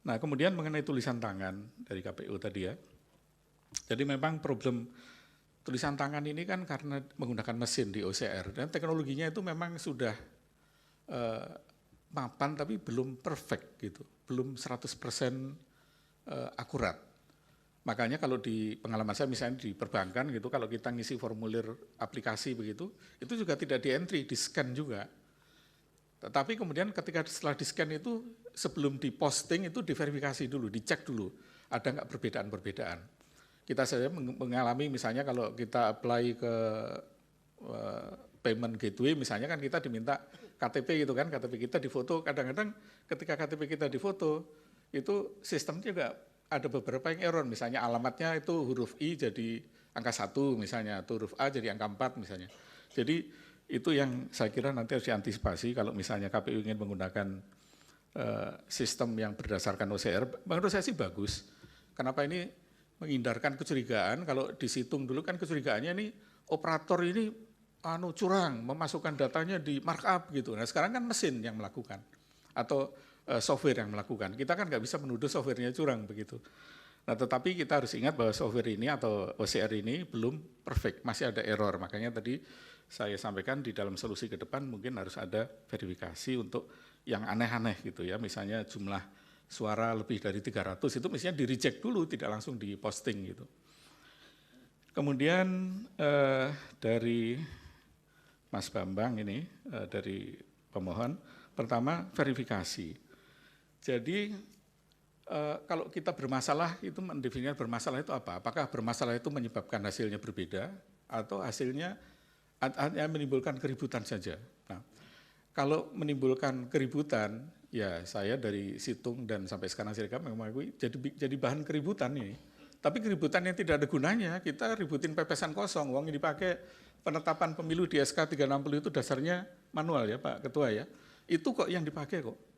Nah kemudian mengenai tulisan tangan dari KPU tadi ya, jadi memang problem tulisan tangan ini kan karena menggunakan mesin di OCR dan teknologinya itu memang sudah mapan tapi belum perfect gitu, belum 100% akurat. Makanya kalau di pengalaman saya misalnya di perbankan gitu, kalau kita ngisi formulir aplikasi begitu, itu juga tidak di-entry, di-scan juga. Tetapi kemudian ketika setelah di-scan itu, sebelum di-posting itu diverifikasi dulu, dicek dulu, ada nggak perbedaan-perbedaan. Kita saja mengalami misalnya kalau kita apply ke payment gateway, misalnya kan kita diminta KTP gitu kan, KTP kita difoto, kadang-kadang ketika KTP kita difoto, itu sistem juga ada beberapa yang error, misalnya alamatnya itu huruf I jadi angka 1 misalnya, atau huruf A jadi angka 4 misalnya. Jadi itu yang saya kira nanti harus diantisipasi kalau misalnya KPU ingin menggunakan sistem yang berdasarkan OCR, menurut saya sih bagus. Kenapa ini menghindarkan kecurigaan, kalau disitung dulu kan kecurigaannya ini operator ini curang, memasukkan datanya di markup gitu. Nah sekarang kan mesin yang melakukan, atau software yang melakukan. Kita kan nggak bisa menuduh softwarenya curang begitu. Nah tetapi kita harus ingat bahwa software ini atau OCR ini belum perfect, masih ada error. Makanya tadi saya sampaikan di dalam solusi ke depan mungkin harus ada verifikasi untuk yang aneh-aneh gitu ya. Misalnya jumlah suara lebih dari 300 itu mestinya di-reject dulu, tidak langsung di-posting gitu. Kemudian dari Mas Bambang ini, dari pemohon, pertama verifikasi. Jadi kalau kita bermasalah itu mendefinisikan bermasalah itu apa? Apakah bermasalah itu menyebabkan hasilnya berbeda atau hasilnya hanya menimbulkan keributan saja? Nah, kalau menimbulkan keributan, ya saya dari Situng dan sampai sekarang Sirekap mengakui jadi bahan keributan ini. Tapi keributan yang tidak ada gunanya, kita ributin pepesan kosong, uang yang dipakai penetapan pemilu di SK 360 itu dasarnya manual ya Pak Ketua ya. Itu kok yang dipakai kok.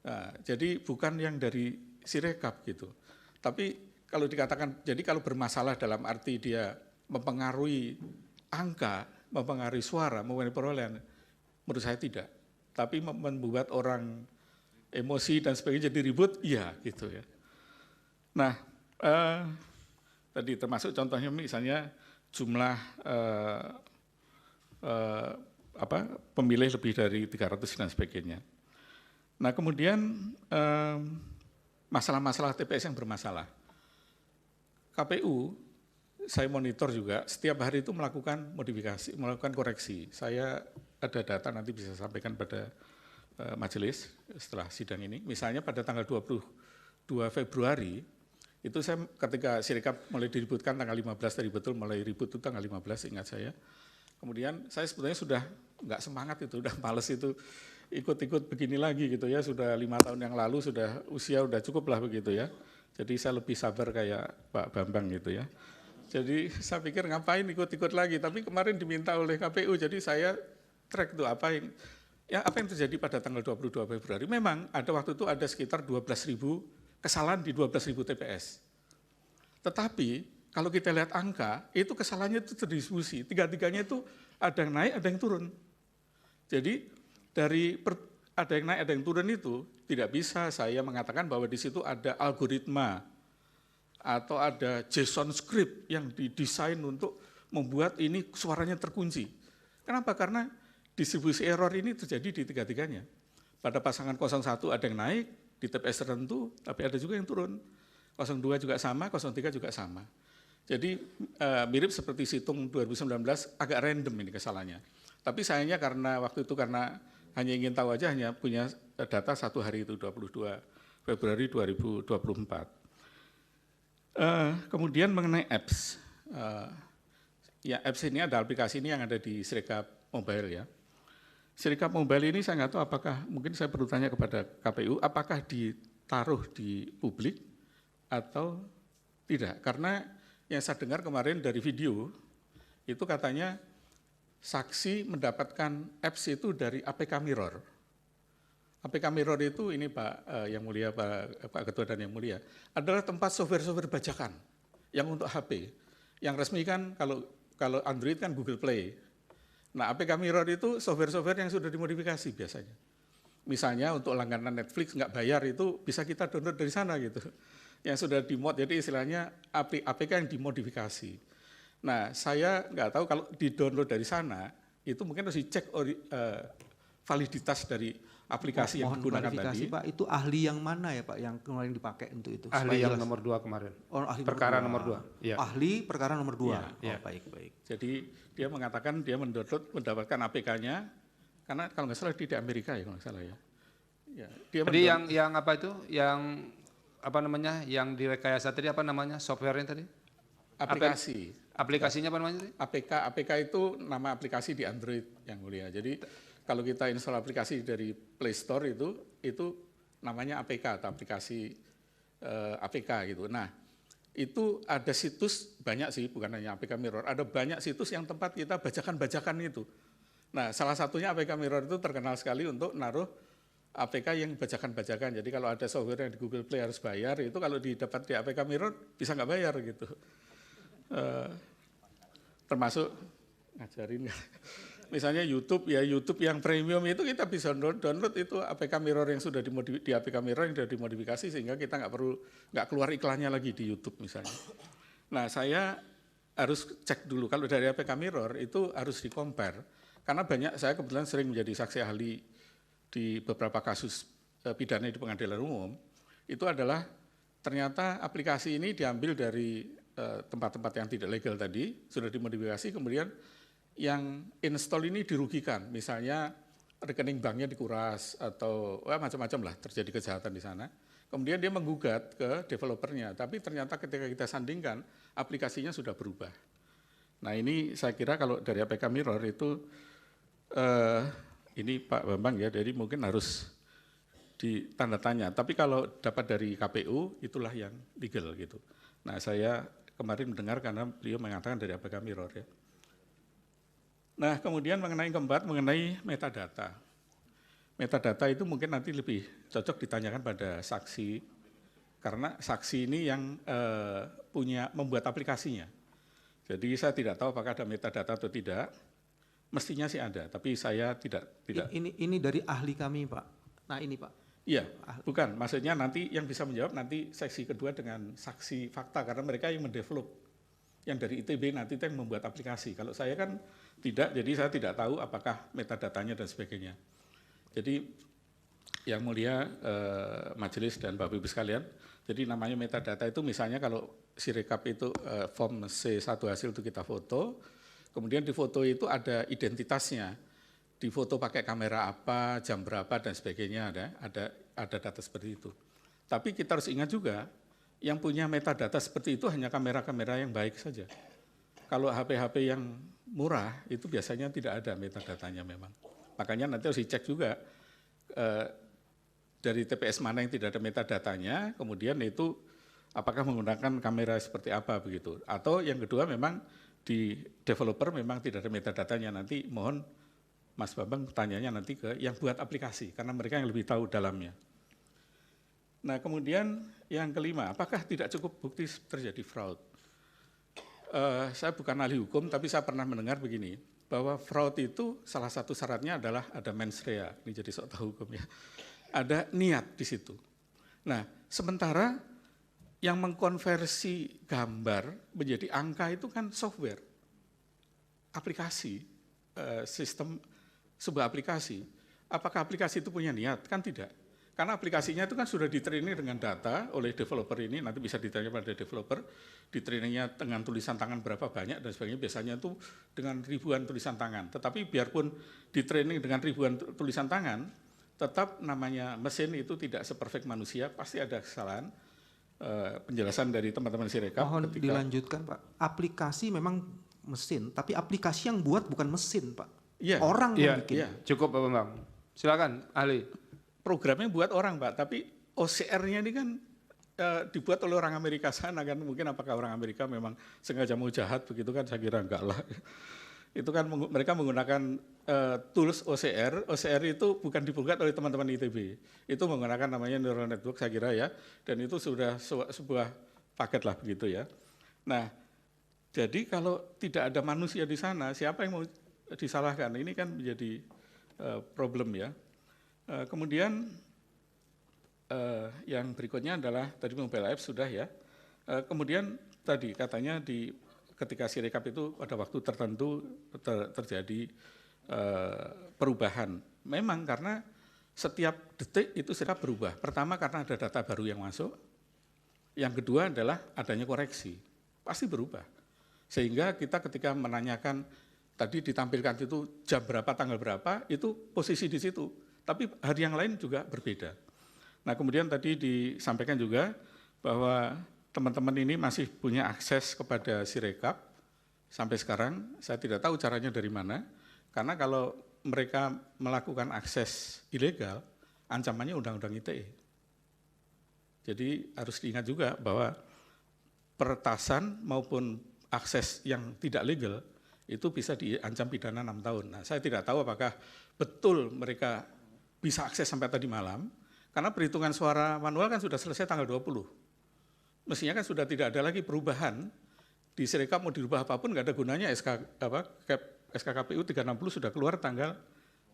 Nah, jadi bukan yang dari Sirekap gitu. Tapi kalau dikatakan, jadi kalau bermasalah dalam arti dia mempengaruhi angka, mempengaruhi suara, mempengaruhi perolehan, menurut saya tidak. Tapi membuat orang emosi dan sebagainya jadi ribut, iya gitu ya. Nah, tadi termasuk contohnya misalnya jumlah pemilih lebih dari 300 dan sebagainya. Nah, kemudian masalah-masalah TPS yang bermasalah. KPU, saya monitor juga, setiap hari itu melakukan modifikasi, melakukan koreksi. Saya ada data nanti bisa sampaikan pada majelis setelah sidang ini. Misalnya pada tanggal 22 Februari, itu saya ketika Sirekap mulai diributkan tanggal 15, tadi betul mulai ribut itu tanggal 15, ingat saya. Kemudian saya sebetulnya sudah nggak semangat itu, udah males itu ikut-ikut begini lagi gitu ya, sudah 5 tahun yang lalu, sudah usia udah cukup lah begitu ya. Jadi saya lebih sabar kayak Pak Bambang gitu ya. Jadi saya pikir ngapain ikut-ikut lagi, tapi kemarin diminta oleh KPU, jadi saya track tuh apa yang terjadi pada tanggal 22 Februari. Memang ada waktu itu ada sekitar 12.000 kesalahan di 12.000 TPS. Tetapi kalau kita lihat angka, itu kesalahannya itu terdistribusi, tiga-tiganya itu ada yang naik, ada yang turun. Jadi dari ada yang naik, ada yang turun itu tidak bisa saya mengatakan bahwa di situ ada algoritma atau ada JSON script yang didesain untuk membuat ini suaranya terkunci. Kenapa? Karena distribusi error ini terjadi di tiga-tiganya. Pada pasangan 01 ada yang naik, di TPS tertentu, tapi ada juga yang turun. 02 juga sama, 03 juga sama. Jadi mirip seperti situng 2019, agak random ini kesalahannya. Tapi sayangnya karena waktu itu karena hanya ingin tahu aja, hanya punya data satu hari itu, 22 Februari 2024. Kemudian mengenai apps. Ya apps ini ada aplikasi ini yang ada di Sirekap Mobile ya. Sirekap Mobile ini saya nggak tahu apakah, mungkin saya perlu tanya kepada KPU, apakah ditaruh di publik atau tidak. Karena yang saya dengar kemarin dari video, itu katanya saksi mendapatkan apps itu dari APK Mirror. APK Mirror itu ini Pak yang mulia, Pak Ketua dan yang mulia, adalah tempat software-software bajakan yang untuk HP. Yang resmi kan kalau Android kan Google Play. Nah, APK Mirror itu software-software yang sudah dimodifikasi biasanya. Misalnya untuk langganan Netflix nggak bayar itu bisa kita download dari sana gitu. Yang sudah dimod, jadi istilahnya APK yang dimodifikasi. Nah, saya nggak tahu kalau di-download dari sana, itu mungkin harus dicek validitas dari aplikasi yang digunakan tadi. Pak, itu ahli yang mana ya Pak yang kemarin dipakai untuk itu? Ahli yang nomor 2 kemarin. Oh, ahli perkara nomor 2. Ya. Ahli perkara nomor 2. Ya, oh, baik. Jadi dia mengatakan dia mendapatkan APK-nya, karena kalau nggak salah di Amerika ya kalau nggak salah ya. Dia tadi yang apa itu? Yang apa namanya? Yang direkayasa tadi apa namanya? Software-nya tadi? Aplikasi. Aplikasinya apa namanya tadi? APK itu nama aplikasi di Android yang mulia. Jadi kalau kita install aplikasi dari Play Store itu namanya APK atau aplikasi APK gitu. Nah, itu ada situs banyak sih, bukan hanya APK Mirror, ada banyak situs yang tempat kita bajakan-bajakan itu. Nah, salah satunya APK Mirror itu terkenal sekali untuk naruh APK yang bajakan-bajakan. Jadi kalau ada software yang di Google Play harus bayar, itu kalau didapat di APK Mirror bisa nggak bayar gitu. Termasuk ngajarin misalnya YouTube yang premium itu kita bisa download itu APK Mirror yang sudah di APK Mirror yang sudah dimodifikasi sehingga kita nggak keluar iklannya lagi di YouTube misalnya. Nah, saya harus cek dulu kalau dari APK Mirror itu harus di-compare karena saya kebetulan sering menjadi saksi ahli di beberapa kasus pidana di pengadilan umum. Itu adalah ternyata aplikasi ini diambil dari tempat-tempat yang tidak legal tadi, sudah dimodifikasi, kemudian yang install ini dirugikan, misalnya rekening banknya dikuras atau macam-macam lah, terjadi kejahatan di sana. Kemudian dia menggugat ke developernya, tapi ternyata ketika kita sandingkan, aplikasinya sudah berubah. Nah ini saya kira kalau dari APK Mirror itu, ini Pak Bambang ya, jadi mungkin harus ditanda tanya. Tapi kalau dapat dari KPU, itulah yang legal gitu. Nah saya kemarin mendengar karena beliau mengatakan dari APK Mirror ya. Nah kemudian mengenai metadata. Metadata itu mungkin nanti lebih cocok ditanyakan pada saksi, karena saksi ini yang membuat aplikasinya. Jadi saya tidak tahu apakah ada metadata atau tidak, mestinya sih ada, tapi saya tidak. Ini dari ahli kami Pak. Nah ini Pak, Iya, bukan. Maksudnya nanti yang bisa menjawab nanti seksi kedua dengan saksi fakta, karena mereka yang mendevelop. Yang dari ITB nanti itu yang membuat aplikasi. Kalau saya kan tidak, jadi saya tidak tahu apakah metadatanya dan sebagainya. Jadi yang mulia majelis dan Bapak Ibu sekalian, jadi namanya metadata itu misalnya kalau Sirekap itu form C1 hasil itu kita foto, kemudian di foto itu ada identitasnya, di foto pakai kamera apa, jam berapa dan sebagainya, ada data seperti itu. Tapi kita harus ingat juga, yang punya metadata seperti itu hanya kamera-kamera yang baik saja. Kalau HP-HP yang murah itu biasanya tidak ada metadatanya memang. Makanya nanti harus dicek juga dari TPS mana yang tidak ada metadatanya, kemudian itu apakah menggunakan kamera seperti apa begitu. Atau yang kedua memang di developer memang tidak ada metadatanya, nanti mohon Mas Bambang tanyanya nanti ke yang buat aplikasi, karena mereka yang lebih tahu dalamnya. Nah kemudian yang kelima, apakah tidak cukup bukti terjadi fraud? Saya bukan ahli hukum, tapi saya pernah mendengar begini, bahwa fraud itu salah satu syaratnya adalah ada mens rea, ini jadi sok tahu hukum ya, ada niat di situ. Nah sementara yang mengkonversi gambar menjadi angka itu kan software, aplikasi, sistem sebuah aplikasi. Apakah aplikasi itu punya niat? Kan tidak. Karena aplikasinya itu kan sudah di-training dengan data oleh developer ini, nanti bisa ditanya pada developer, di-trainingnya dengan tulisan tangan berapa banyak dan sebagainya, biasanya itu dengan ribuan tulisan tangan. Tetapi biarpun di-training dengan ribuan tulisan tangan, tetap namanya mesin itu tidak seperfect manusia, pasti ada kesalahan. Penjelasan dari teman-teman Sirekap. Mohon dilanjutkan Pak, aplikasi memang mesin, tapi aplikasi yang buat bukan mesin Pak. Ya, orang yang bikin. Iya, cukup Pak Bambang. Silakan ahli. Programnya buat orang Pak, tapi OCR-nya ini kan dibuat oleh orang Amerika sana kan, mungkin apakah orang Amerika memang sengaja mau jahat begitu kan, saya kira enggak lah. Itu kan mereka menggunakan tools OCR itu bukan dibuat oleh teman-teman ITB, itu menggunakan namanya neural network saya kira ya, dan itu sudah sebuah paket lah begitu ya. Nah, jadi kalau tidak ada manusia di sana, siapa yang mau disalahkan? Ini kan menjadi problem ya. Kemudian yang berikutnya adalah tadi mobile app sudah ya. Kemudian tadi katanya ketika Sirekap itu pada waktu tertentu terjadi perubahan. Memang karena setiap detik itu Sirekap berubah. Pertama karena ada data baru yang masuk. Yang kedua adalah adanya koreksi. Pasti berubah. Sehingga kita ketika menanyakan tadi ditampilkan itu jam berapa, tanggal berapa, itu posisi di situ. Tapi hari yang lain juga berbeda. Nah kemudian tadi disampaikan juga bahwa teman-teman ini masih punya akses kepada Sirekap sampai sekarang. Saya tidak tahu caranya dari mana, karena kalau mereka melakukan akses ilegal, ancamannya Undang-Undang ITE. Jadi harus diingat juga bahwa peretasan maupun akses yang tidak legal itu bisa diancam pidana 6 tahun. Nah saya tidak tahu apakah betul mereka bisa akses sampai tadi malam, karena perhitungan suara manual kan sudah selesai tanggal 20. Mestinya kan sudah tidak ada lagi perubahan, di Sirekap mau dirubah apapun nggak ada gunanya. SKKPU 360 sudah keluar tanggal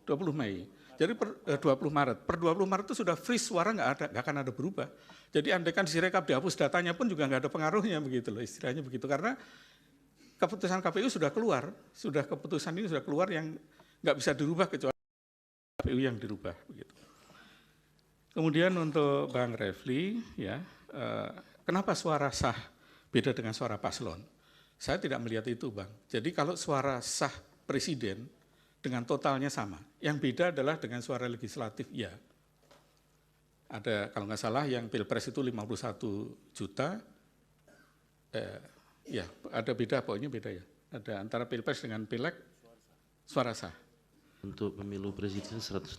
20 Mei. Jadi per 20 Maret itu sudah freeze, suara nggak akan ada berubah. Jadi andaikan di Sirekap dihapus datanya pun juga nggak ada pengaruhnya begitu loh, istilahnya begitu, karena keputusan KPU sudah keluar, keputusan ini sudah keluar yang nggak bisa dirubah kecuali KPU yang dirubah begitu. Kemudian untuk Bang Refli ya, kenapa suara sah beda dengan suara paslon? Saya tidak melihat itu Bang. Jadi kalau suara sah presiden dengan totalnya sama, yang beda adalah dengan suara legislatif ya. Ada kalau nggak salah yang Pilpres itu 51 juta, ya ada beda, pokoknya beda ya. Ada antara Pilpres dengan Pileg suara sah. Untuk pemilu presiden 164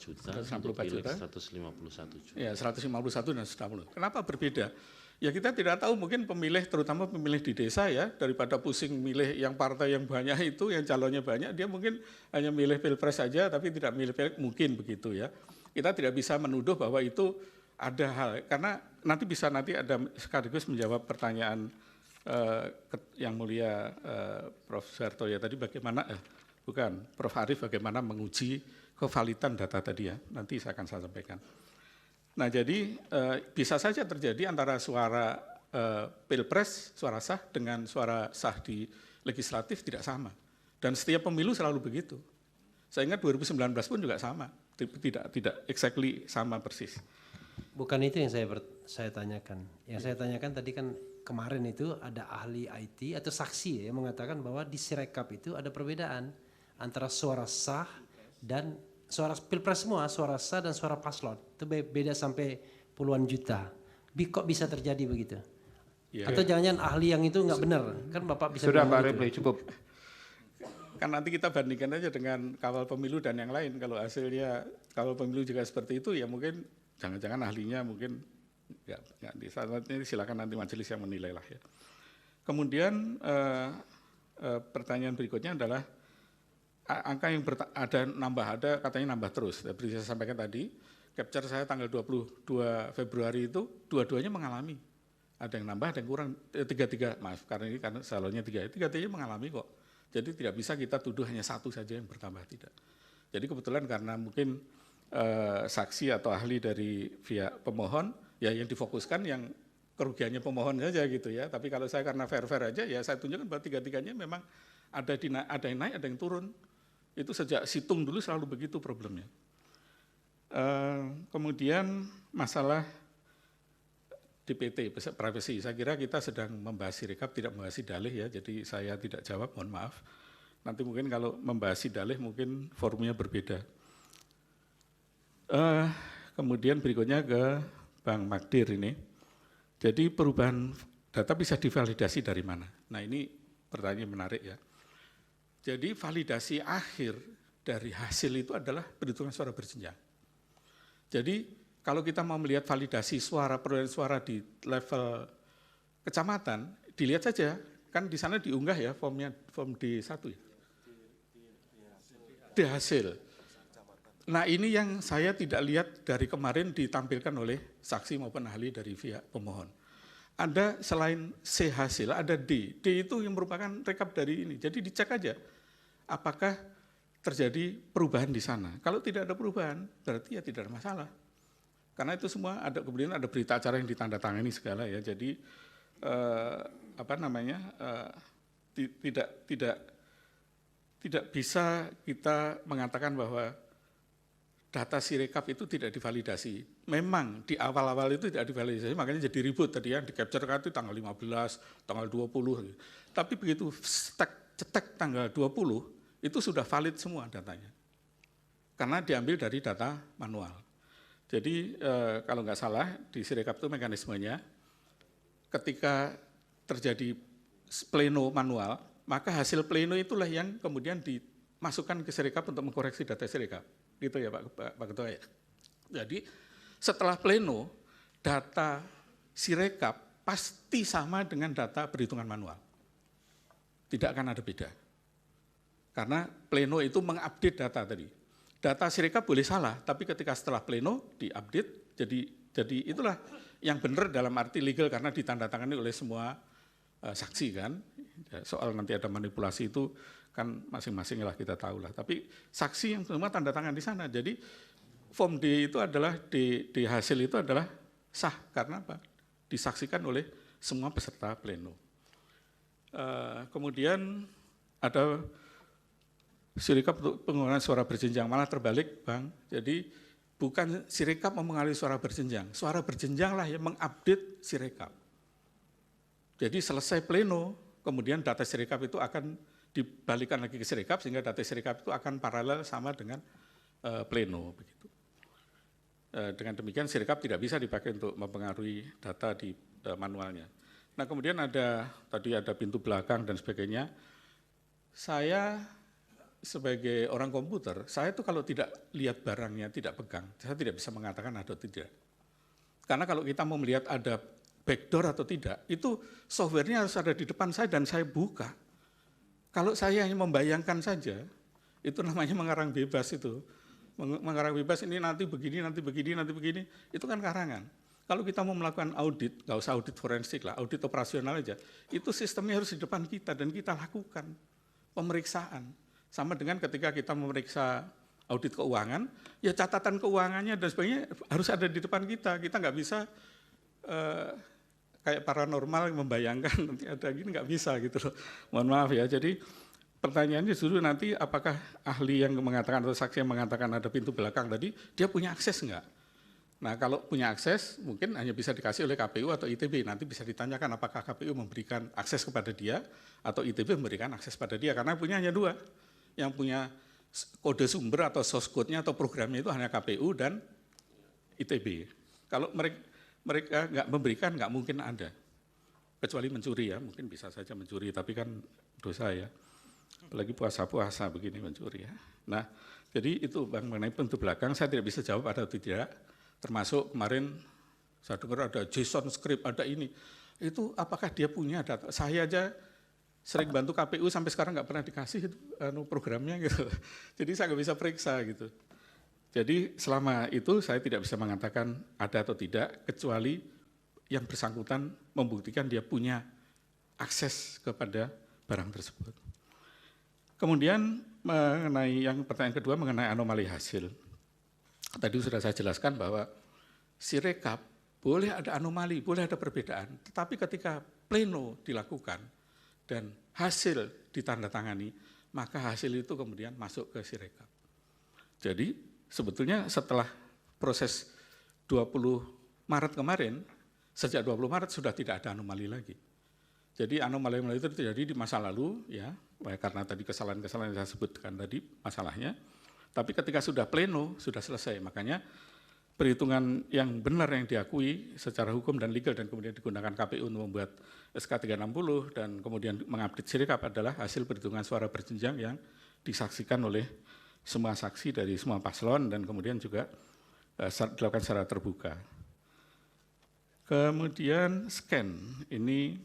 juta, 164 untuk pileg juta. 151 juta. Ya 151 dan 160. Kenapa berbeda? Ya kita tidak tahu, mungkin pemilih, terutama pemilih di desa ya, daripada pusing milih yang partai yang banyak itu, yang calonnya banyak, dia mungkin hanya milih Pilpres saja tapi tidak milih Pileg, mungkin begitu ya. Kita tidak bisa menuduh bahwa itu ada hal, karena nanti ada sekaligus menjawab pertanyaan yang mulia Prof. Suharto ya tadi, bagaimana Prof. Arief bagaimana menguji kevalidan data tadi ya, nanti saya akan sampaikan. Nah jadi bisa saja terjadi antara suara pilpres, suara sah dengan suara sah di legislatif tidak sama. Dan setiap pemilu selalu begitu. Saya ingat 2019 pun juga sama, tidak exactly sama persis. Bukan itu yang saya tanyakan. Yang saya tanyakan tadi kan kemarin itu ada ahli IT atau saksi yang mengatakan bahwa di Sirekap itu ada perbedaan antara suara sah dan suara pilpres semua, suara sah dan suara paslon. Itu beda sampai puluhan juta. Kok bisa terjadi begitu? Ya. Atau jangan-jangan ahli yang itu nggak benar? Kan Bapak bisa Sudah Pak gitu. Repli, cukup. Kan nanti kita bandingkan aja dengan kawal pemilu dan yang lain. Kalau hasilnya kawal pemilu juga seperti itu, ya mungkin jangan-jangan ahlinya mungkin nggak di saat ini silakan nanti majelis yang menilai lah ya. Kemudian pertanyaan berikutnya adalah angka yang ada katanya nambah terus. Seperti saya sampaikan tadi, capture saya tanggal 22 Februari itu dua-duanya mengalami. Ada yang nambah, ada yang kurang, tiga-tiga, maaf karena ini karena salonnya tiga-tiganya mengalami kok. Jadi tidak bisa kita tuduh hanya satu saja yang bertambah, tidak. Jadi kebetulan karena mungkin saksi atau ahli dari pihak pemohon, ya yang difokuskan yang kerugiannya pemohon saja gitu ya. Tapi kalau saya karena fair-fair aja, ya saya tunjukkan bahwa tiga-tiganya memang ada yang naik, ada yang turun. Itu sejak situng dulu selalu begitu problemnya. Kemudian masalah DPT, privacy. Saya kira kita sedang membahas Sirekap, tidak membahas dalih ya, jadi saya tidak jawab, mohon maaf. Nanti mungkin kalau membahas dalih mungkin forumnya berbeda. Kemudian berikutnya ke Bang Magdir ini. Jadi perubahan data bisa divalidasi dari mana? Nah ini pertanyaan menarik ya. Jadi validasi akhir dari hasil itu adalah perhitungan suara berjenjang. Jadi kalau kita mau melihat validasi suara, perolehan suara di level kecamatan, dilihat saja, kan di sana diunggah ya form D1 ya. Di hasil. Nah ini yang saya tidak lihat dari kemarin ditampilkan oleh saksi maupun ahli dari pihak pemohon. Ada selain C hasil, ada D. D itu yang merupakan rekap dari ini. Jadi dicek aja apakah terjadi perubahan di sana. Kalau tidak ada perubahan, berarti ya tidak ada masalah. Karena itu semua ada, kemudian ada berita acara yang ditandatangani segala ya. Jadi tidak bisa kita mengatakan bahwa data Sirekap itu tidak divalidasi. Memang di awal-awal itu tidak divalidasi, makanya jadi ribut tadi ya, di capture kan itu tanggal 15, tanggal 20. Tapi begitu cetek tanggal 20, itu sudah valid semua datanya. Karena diambil dari data manual. Jadi kalau nggak salah di Sirekap itu mekanismenya, ketika terjadi pleno manual, maka hasil pleno itulah yang kemudian dimasukkan ke Sirekap untuk mengkoreksi data Sirekap. Gitu ya Pak Ketua ya. Jadi setelah pleno, data Sirekap pasti sama dengan data perhitungan manual. Tidak akan ada beda. Karena pleno itu mengupdate data tadi. Data Sirekap boleh salah, tapi ketika setelah pleno diupdate, jadi itulah yang benar dalam arti legal karena ditandatangani oleh semua saksi kan. Soal nanti ada manipulasi itu kan masing-masing lah kita tahu lah. Tapi saksi yang semua tanda tangan di sana. Jadi form D itu adalah di hasil itu adalah sah karena apa? Disaksikan oleh semua peserta pleno. Kemudian ada Sirekap untuk penggunaan suara berjenjang, malah terbalik Bang. Jadi bukan Sirekap mempengaruhi suara berjenjang lah yang mengupdate Sirekap. Jadi selesai pleno, kemudian data Sirekap itu akan dibalikan lagi ke Sirekap sehingga data Sirekap itu akan paralel sama dengan pleno begitu. Dengan demikian Sirekap tidak bisa dipakai untuk mempengaruhi data di manualnya. Nah kemudian tadi ada pintu belakang dan sebagainya. Saya sebagai orang komputer, saya tuh kalau tidak lihat barangnya, tidak pegang, saya tidak bisa mengatakan ada atau tidak. Karena kalau kita mau melihat ada backdoor atau tidak, itu softwarenya harus ada di depan saya dan saya buka. Kalau saya hanya membayangkan saja, itu namanya mengarang bebas itu. Mengarang bebas ini nanti begini, nanti begini, nanti begini, itu kan karangan. Kalau kita mau melakukan audit, nggak usah audit forensik lah, audit operasional aja, itu sistemnya harus di depan kita dan kita lakukan pemeriksaan. Sama dengan ketika kita memeriksa audit keuangan, ya catatan keuangannya dan sebagainya harus ada di depan kita. Kita nggak bisa kayak paranormal membayangkan nanti ada gini, nggak bisa gitu loh. Mohon maaf ya. Jadi pertanyaannya justru nanti apakah ahli yang mengatakan atau saksi yang mengatakan ada pintu belakang tadi, dia punya akses nggak? Nah kalau punya akses mungkin hanya bisa dikasih oleh KPU atau ITB. Nanti bisa ditanyakan apakah KPU memberikan akses kepada dia atau ITB memberikan akses pada dia. Karena punya hanya dua. Yang punya kode sumber atau source code-nya atau programnya itu hanya KPU dan ITB. Kalau mereka nggak memberikan, nggak mungkin ada. Kecuali mencuri ya, mungkin bisa saja mencuri, tapi kan dosa ya. Apalagi puasa-puasa begini mencuri ya. Nah, jadi itu Bang mengenai pintu belakang, saya tidak bisa jawab ada atau tidak. Termasuk kemarin saya dengar ada JSON script, ada ini. Itu apakah dia punya data? Saya aja sering bantu KPU sampai sekarang nggak pernah dikasih itu, programnya gitu. Jadi saya nggak bisa periksa gitu. Jadi selama itu saya tidak bisa mengatakan ada atau tidak, kecuali yang bersangkutan membuktikan dia punya akses kepada barang tersebut. Kemudian mengenai yang pertanyaan kedua mengenai anomali hasil. Tadi sudah saya jelaskan bahwa Sirekap boleh ada anomali, boleh ada perbedaan, tetapi ketika pleno dilakukan dan hasil ditandatangani, maka hasil itu kemudian masuk ke Sirekap. Jadi sebetulnya setelah proses 20 Maret kemarin, sejak 20 Maret sudah tidak ada anomali lagi. Jadi anomali itu terjadi di masa lalu, ya, karena tadi kesalahan-kesalahan yang saya sebutkan tadi masalahnya. Tapi ketika sudah pleno, sudah selesai. Makanya perhitungan yang benar yang diakui secara hukum dan legal dan kemudian digunakan KPU untuk membuat SK 360 dan kemudian mengupdate Sirekap adalah hasil perhitungan suara berjenjang yang disaksikan oleh semua saksi dari semua paslon dan kemudian juga dilakukan secara terbuka. Kemudian scan, ini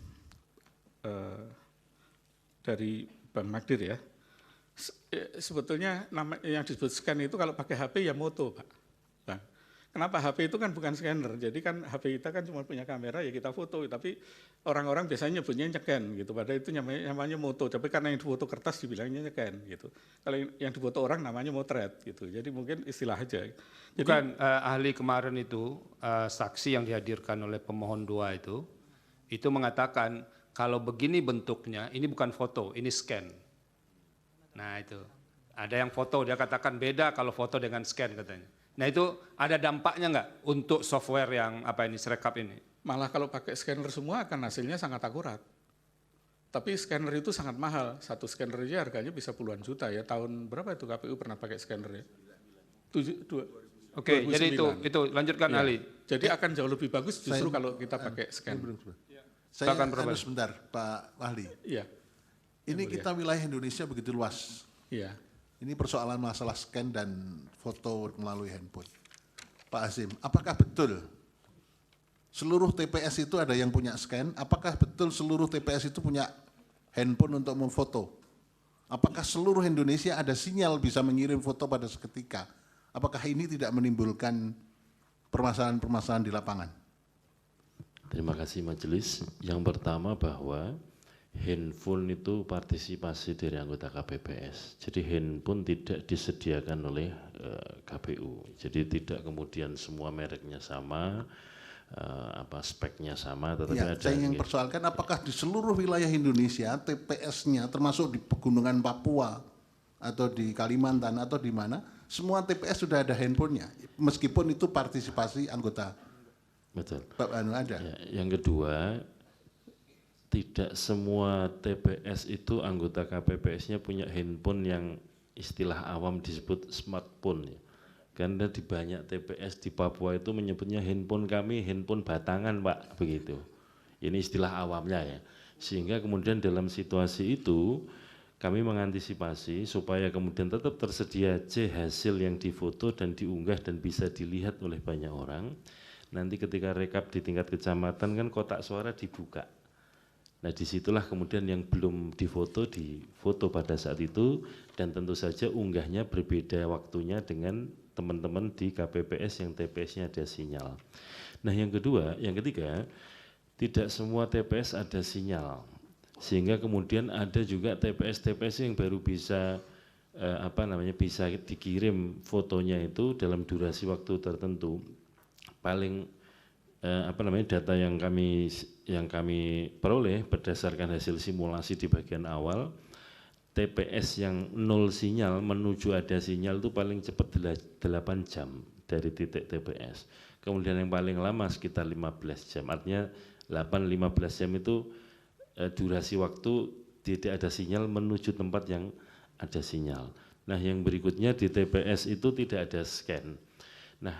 dari Bang Magdir ya. Sebetulnya nama yang disebut scan itu kalau pakai HP ya moto, Pak. Nah, kenapa HP itu kan bukan scanner, jadi kan HP kita kan cuma punya kamera ya kita foto, tapi orang-orang biasanya nyebutnya nyeken gitu, padahal itu namanya moto, tapi karena yang difoto kertas dibilangnya nyeken gitu. Kalau yang difoto orang namanya motret gitu, jadi mungkin istilah aja. Jadi, bukan ahli kemarin itu, saksi yang dihadirkan oleh pemohon 2 itu mengatakan kalau begini bentuknya, ini bukan foto, ini scan. Nah itu, ada yang foto, dia katakan beda kalau foto dengan scan katanya. Nah itu ada dampaknya nggak untuk software yang Sirekap ini? Malah kalau pakai scanner semua akan hasilnya sangat akurat. Tapi scanner itu sangat mahal, satu scanner aja harganya bisa puluhan juta ya. Tahun berapa itu KPU pernah pakai scanner ya? Oke, jadi itu lanjutkan ya. Ali. Jadi akan jauh lebih bagus justru kalau kita pakai scanner. Saya sebentar Pak Wahli. Iya. Ini kita wilayah Indonesia begitu luas. Iya. Ini persoalan masalah scan dan foto melalui handphone. Pak Azim, apakah betul seluruh TPS itu ada yang punya scan? Apakah betul seluruh TPS itu punya handphone untuk memfoto? Apakah seluruh Indonesia ada sinyal bisa mengirim foto pada seketika? Apakah ini tidak menimbulkan permasalahan-permasalahan di lapangan? Terima kasih majelis. Yang pertama bahwa handphone itu partisipasi dari anggota KPPS. Jadi handphone tidak disediakan oleh KPU. Jadi tidak kemudian semua mereknya sama, speknya sama, tetapi ya, ada. Saya ingin persoalkan apakah di seluruh wilayah Indonesia TPS-nya termasuk di pegunungan Papua atau di Kalimantan atau di mana semua TPS sudah ada handphonenya, meskipun itu partisipasi anggota. Betul. Ada. Ya, yang kedua, tidak semua TPS itu anggota KPPS-nya punya handphone yang istilah awam disebut smartphone. Ya. Karena di banyak TPS di Papua itu menyebutnya handphone kami, handphone batangan Pak, begitu. Ini istilah awamnya ya. Sehingga kemudian dalam situasi itu kami mengantisipasi supaya kemudian tetap tersedia hasil yang difoto dan diunggah dan bisa dilihat oleh banyak orang. Nanti ketika rekap di tingkat kecamatan kan kotak suara dibuka. Nah disitulah kemudian yang belum difoto pada saat itu dan tentu saja unggahnya berbeda waktunya dengan teman-teman di KPPS yang TPS-nya ada sinyal. Nah yang ketiga, tidak semua TPS ada sinyal. Sehingga kemudian ada juga TPS-TPS yang baru bisa bisa dikirim fotonya itu dalam durasi waktu tertentu. Paling data yang kami peroleh berdasarkan hasil simulasi di bagian awal, TPS yang 0 sinyal menuju ada sinyal itu paling cepat 8 jam dari titik TPS. Kemudian yang paling lama sekitar 15 jam. Artinya 8-15 jam itu durasi waktu tidak ada sinyal menuju tempat yang ada sinyal. Nah, yang berikutnya di TPS itu tidak ada scan. Nah,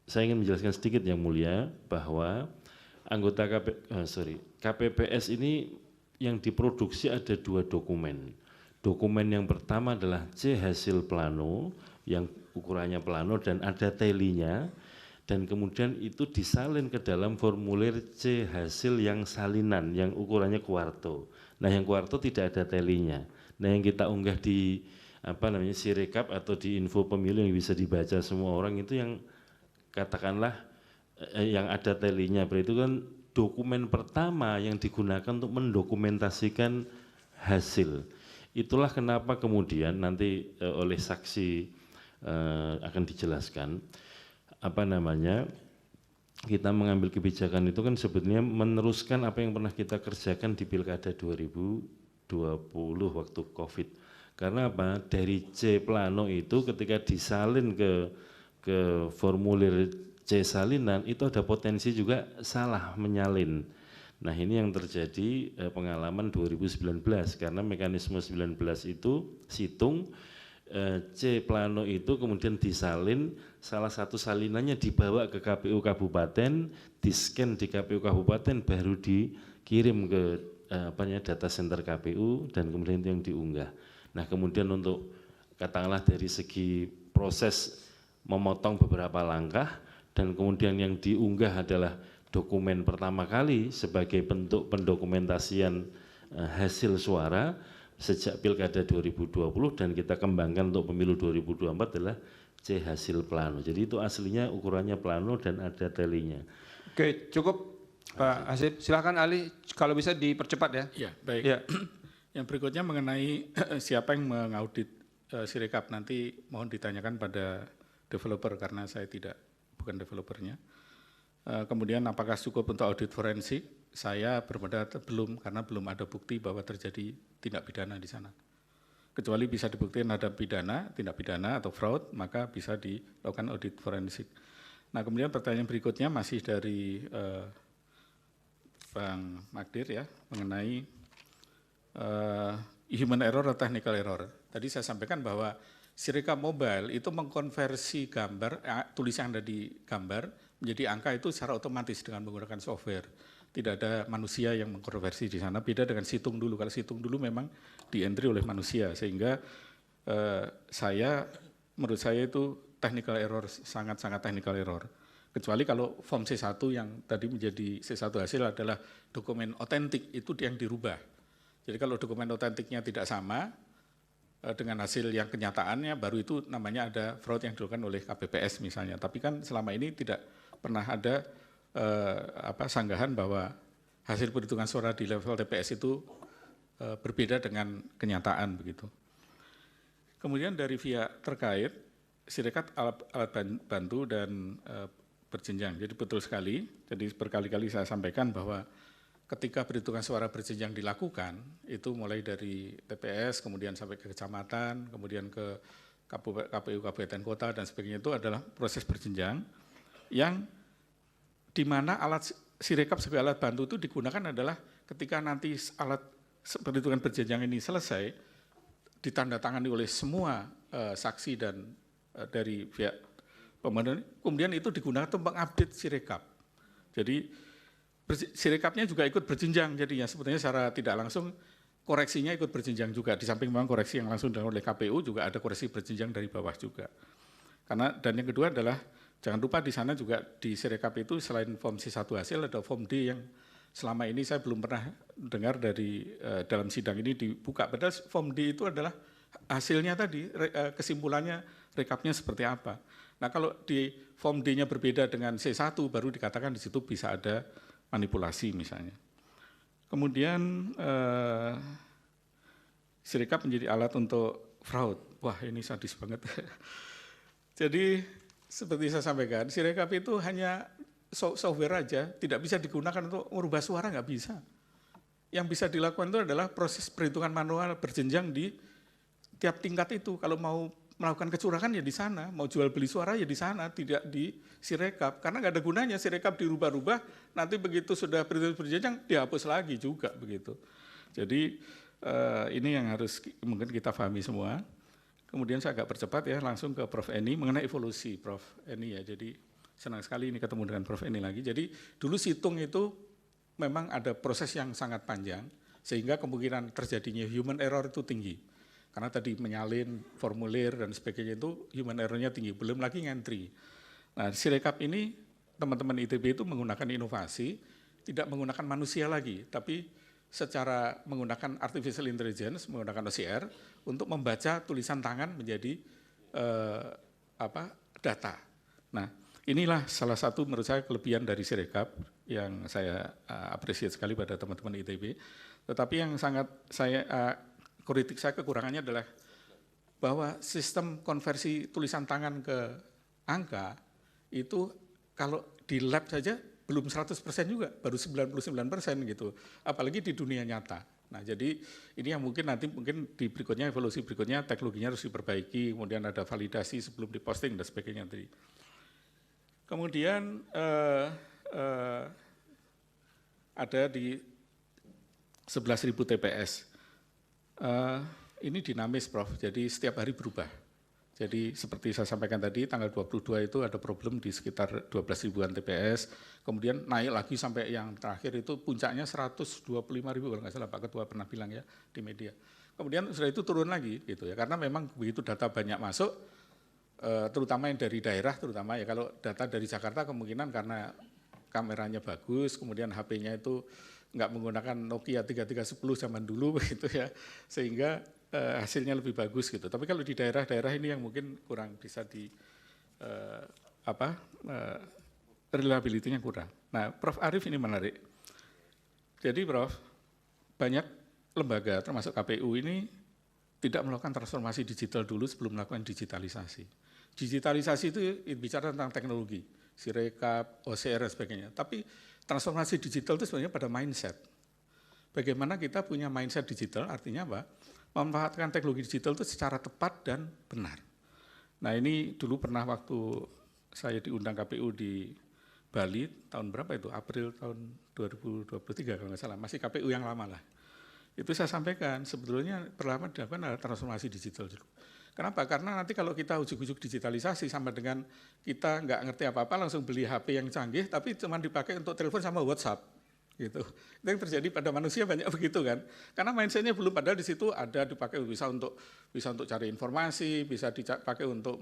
saya ingin menjelaskan sedikit Yang Mulia bahwa anggota KPPS ini yang diproduksi ada 2 dokumen. Dokumen yang pertama adalah C hasil plano yang ukurannya plano dan ada telinya, dan kemudian itu disalin ke dalam formulir C hasil yang salinan yang ukurannya kuarto. Nah, yang kuarto tidak ada telinya. Nah, yang kita unggah di Sirekap atau di info pemilu yang bisa dibaca semua orang itu yang katakanlah yang ada telinya. Berarti itu kan dokumen pertama yang digunakan untuk mendokumentasikan hasil. Itulah kenapa kemudian nanti oleh saksi akan dijelaskan kita mengambil kebijakan itu kan sebetulnya meneruskan apa yang pernah kita kerjakan di Pilkada 2020 waktu Covid. Karena apa? Dari C plano itu ketika disalin ke formulir C salinan itu ada potensi juga salah menyalin. Nah, ini yang terjadi pengalaman 2019 karena mekanisme 19 itu situng C plano itu kemudian disalin, salah satu salinannya dibawa ke KPU Kabupaten, di-scan di KPU Kabupaten, baru dikirim ke data center KPU dan kemudian itu yang diunggah. Nah, kemudian untuk katakanlah dari segi proses memotong beberapa langkah, dan kemudian yang diunggah adalah dokumen pertama kali sebagai bentuk pendokumentasian hasil suara sejak Pilkada 2020 dan kita kembangkan untuk pemilu 2024 adalah C hasil plano. Jadi itu aslinya ukurannya plano dan ada telinya. Oke, cukup Pak Hasib. Silakan ahli kalau bisa dipercepat ya. Ya, baik. Ya. Yang berikutnya mengenai siapa yang mengaudit Sirekap, nanti mohon ditanyakan pada developer karena saya bukan developernya. Kemudian apakah cukup untuk audit forensik? Saya berpendapat belum, karena belum ada bukti bahwa terjadi tindak pidana di sana. Kecuali bisa dibuktikan ada pidana, tindak pidana atau fraud, maka bisa dilakukan audit forensik. Nah, kemudian pertanyaan berikutnya masih dari Bang Magdir ya, mengenai human error atau technical error. Tadi saya sampaikan bahwa Sirekap Mobile itu mengkonversi gambar, tulisan yang ada di gambar menjadi angka itu secara otomatis dengan menggunakan software. Tidak ada manusia yang mengkonversi di sana, beda dengan situng dulu. Kalau situng dulu memang di-entry oleh manusia, sehingga menurut saya itu technical error, sangat-sangat technical error. Kecuali kalau form C1 yang tadi menjadi C1 hasil adalah dokumen otentik, itu yang dirubah. Jadi kalau dokumen otentiknya tidak sama dengan hasil yang kenyataannya, baru itu namanya ada fraud yang dilakukan oleh KPPS misalnya. Tapi kan selama ini tidak pernah ada sanggahan bahwa hasil perhitungan suara di level TPS itu berbeda dengan kenyataan begitu. Kemudian dari pihak terkait, Sirekap alat bantu dan berjenjang. Jadi betul sekali, jadi berkali-kali saya sampaikan bahwa ketika perhitungan suara berjenjang dilakukan, itu mulai dari TPS, kemudian sampai ke kecamatan, kemudian ke KPU Kabupaten Kota dan sebagainya, itu adalah proses berjenjang yang di mana alat Sirekap sebagai alat bantu itu digunakan adalah ketika nanti alat perhitungan berjenjang ini selesai, ditandatangani oleh semua saksi dan dari pihak pemohon, kemudian itu digunakan untuk mengupdate Sirekap. Jadi Sirekapnya juga ikut berjenjang, jadinya sebetulnya secara tidak langsung koreksinya ikut berjenjang juga. Di samping memang koreksi yang langsung dilakukan oleh KPU, juga ada koreksi berjenjang dari bawah juga. Dan yang kedua adalah jangan lupa di sana juga di Sirekap itu selain form C1 hasil ada form D yang selama ini saya belum pernah dengar dari dalam sidang ini dibuka. Padahal form D itu adalah hasilnya tadi, kesimpulannya rekapnya seperti apa. Nah, kalau di form D-nya berbeda dengan C1 baru dikatakan di situ bisa ada manipulasi misalnya. Kemudian Sirekap menjadi alat untuk fraud. Wah, ini sadis banget. Jadi seperti saya sampaikan, Sirekap itu hanya software aja, tidak bisa digunakan untuk merubah suara, nggak bisa. Yang bisa dilakukan itu adalah proses perhitungan manual berjenjang di tiap tingkat itu. Kalau mau melakukan kecurangan ya di sana, mau jual beli suara ya di sana, tidak di Sirekap. Karena nggak ada gunanya Sirekap dirubah-rubah, nanti begitu sudah perhitungan berjenjang dihapus lagi juga begitu. Jadi ini yang harus mungkin kita pahami semua. Kemudian saya agak percepat ya, langsung ke Prof. Eni mengenai evolusi Prof. Eni ya. Jadi senang sekali ini ketemu dengan Prof. Eni lagi. Jadi dulu situng itu memang ada proses yang sangat panjang, sehingga kemungkinan terjadinya human error itu tinggi. Karena tadi menyalin formulir dan sebagainya itu human error-nya tinggi, belum lagi ngantri. Nah, Sirekap ini teman-teman ITB itu menggunakan inovasi, tidak menggunakan manusia lagi, tapi secara menggunakan artificial intelligence, menggunakan OCR, untuk membaca tulisan tangan menjadi data. Nah, inilah salah satu menurut saya kelebihan dari Sirekap yang saya apresiasi sekali pada teman-teman ITB. Tetapi yang sangat saya kritik saya kekurangannya adalah bahwa sistem konversi tulisan tangan ke angka itu kalau di lab saja belum 100% juga, baru 99% gitu, apalagi di dunia nyata. Nah, jadi ini yang mungkin nanti mungkin di berikutnya, evolusi berikutnya teknologinya harus diperbaiki, kemudian ada validasi sebelum diposting dan sebagainya tadi. Kemudian ada di 11.000 TPS. Ini dinamis Prof, jadi setiap hari berubah. Jadi seperti saya sampaikan tadi, tanggal 22 itu ada problem di sekitar 12.000-an TPS, kemudian naik lagi sampai yang terakhir itu puncaknya 125.000 kalau nggak salah Pak Ketua pernah bilang ya di media. Kemudian setelah itu turun lagi gitu ya, karena memang begitu data banyak masuk, terutama yang dari daerah, terutama ya kalau data dari Jakarta kemungkinan karena kameranya bagus, kemudian HP-nya itu nggak menggunakan Nokia 3310 zaman dulu begitu ya, sehingga hasilnya lebih bagus gitu. Tapi kalau di daerah-daerah ini yang mungkin kurang bisa di reliability-nya kurang. Nah, Prof. Arief ini menarik. Jadi Prof, banyak lembaga termasuk KPU ini tidak melakukan transformasi digital dulu sebelum melakukan digitalisasi. Digitalisasi itu bicara tentang teknologi, Sirekap, OCR dan sebagainya. Tapi transformasi digital itu sebenarnya pada mindset. Bagaimana kita punya mindset digital, artinya apa? Memanfaatkan teknologi digital itu secara tepat dan benar. Nah, ini dulu pernah waktu saya diundang KPU di Bali, tahun berapa itu? April tahun 2023 kalau nggak salah, masih KPU yang lama lah. Itu saya sampaikan, sebetulnya pertama dilakukan adalah transformasi digital dulu. Kenapa? Karena nanti kalau kita ujuk-ujuk digitalisasi sama dengan kita nggak ngerti apa-apa, langsung beli HP yang canggih, tapi cuma dipakai untuk telepon sama WhatsApp. Gitu. Itu yang terjadi pada manusia banyak begitu kan. Karena mindset-nya belum, padahal di situ ada dipakai bisa untuk cari informasi, bisa dipakai untuk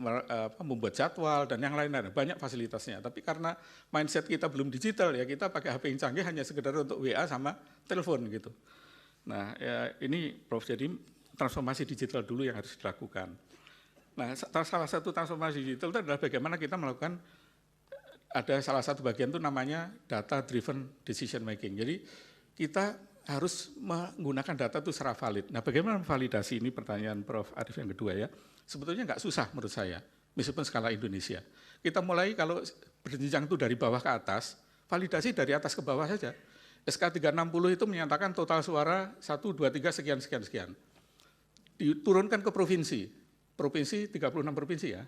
membuat jadwal dan yang lain-lain, banyak fasilitasnya. Tapi karena mindset kita belum digital ya, kita pakai HP yang canggih hanya sekedar untuk WA sama telepon gitu. Nah, ya ini Prof, jadi transformasi digital dulu yang harus dilakukan. Nah, salah satu transformasi digital itu adalah bagaimana kita melakukan, ada salah satu bagian itu namanya data driven decision making. Jadi kita harus menggunakan data itu secara valid. Nah, bagaimana validasi ini pertanyaan Prof. Arief yang kedua ya. Sebetulnya nggak susah menurut saya, meskipun skala Indonesia. Kita mulai kalau berjenjang itu dari bawah ke atas, validasi dari atas ke bawah saja. SK 360 itu menyatakan total suara 1, 2, 3, sekian, sekian, sekian. Diturunkan ke provinsi, 36 provinsi ya.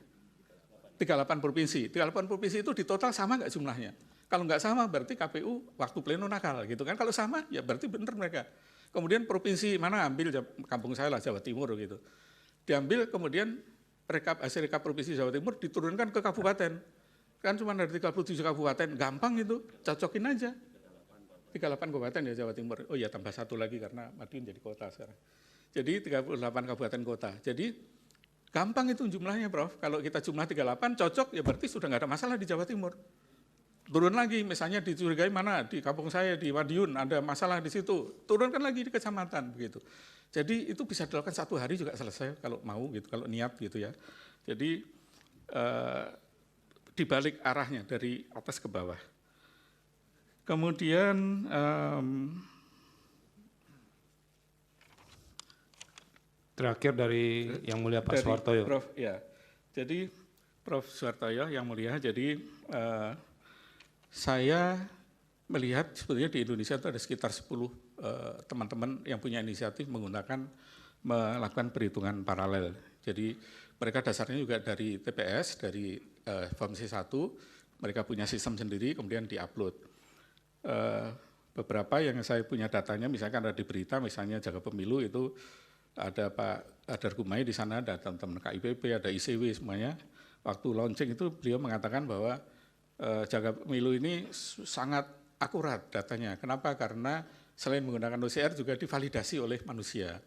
38 provinsi. 38 provinsi itu di total sama nggak jumlahnya? Kalau nggak sama berarti KPU waktu pleno nakal gitu kan. Kalau sama ya berarti benar mereka. Kemudian provinsi mana ambil, kampung saya lah Jawa Timur gitu. Diambil kemudian hasil rekap provinsi Jawa Timur diturunkan ke kabupaten. Kan cuma dari 37 kabupaten, gampang itu, cocokin aja. 38 kabupaten ya Jawa Timur. Oh ya tambah satu lagi karena Madiun jadi kota sekarang. Jadi 38 kabupaten kota. Jadi gampang itu jumlahnya Prof. Kalau kita jumlah 38 cocok ya berarti sudah nggak ada masalah di Jawa Timur. Turun lagi misalnya dicurigai mana di kampung saya di Madiun ada masalah di situ. Turunkan lagi di kecamatan begitu. Jadi itu bisa dilakukan 1 hari juga selesai kalau mau gitu, kalau niat gitu ya. Jadi dibalik arahnya dari atas ke bawah. Kemudian Terakhir dari Yang Mulia Pak Dari Suhartoyo. Prof, ya. Jadi Prof. Suhartoyo Yang Mulia, jadi saya melihat sebetulnya di Indonesia itu ada sekitar 10 teman-teman yang punya inisiatif melakukan perhitungan paralel. Jadi mereka dasarnya juga dari TPS, dari form C1, mereka punya sistem sendiri, kemudian di-upload. Beberapa yang saya punya datanya, misalkan ada di berita, misalnya Jaga Pemilu itu ada Pak Adar Gumai di sana, ada teman-teman KIPP, ada ICW semuanya. Waktu launching itu beliau mengatakan bahwa Jaga Pemilu ini sangat akurat datanya. Kenapa? Karena selain menggunakan OCR juga divalidasi oleh manusia.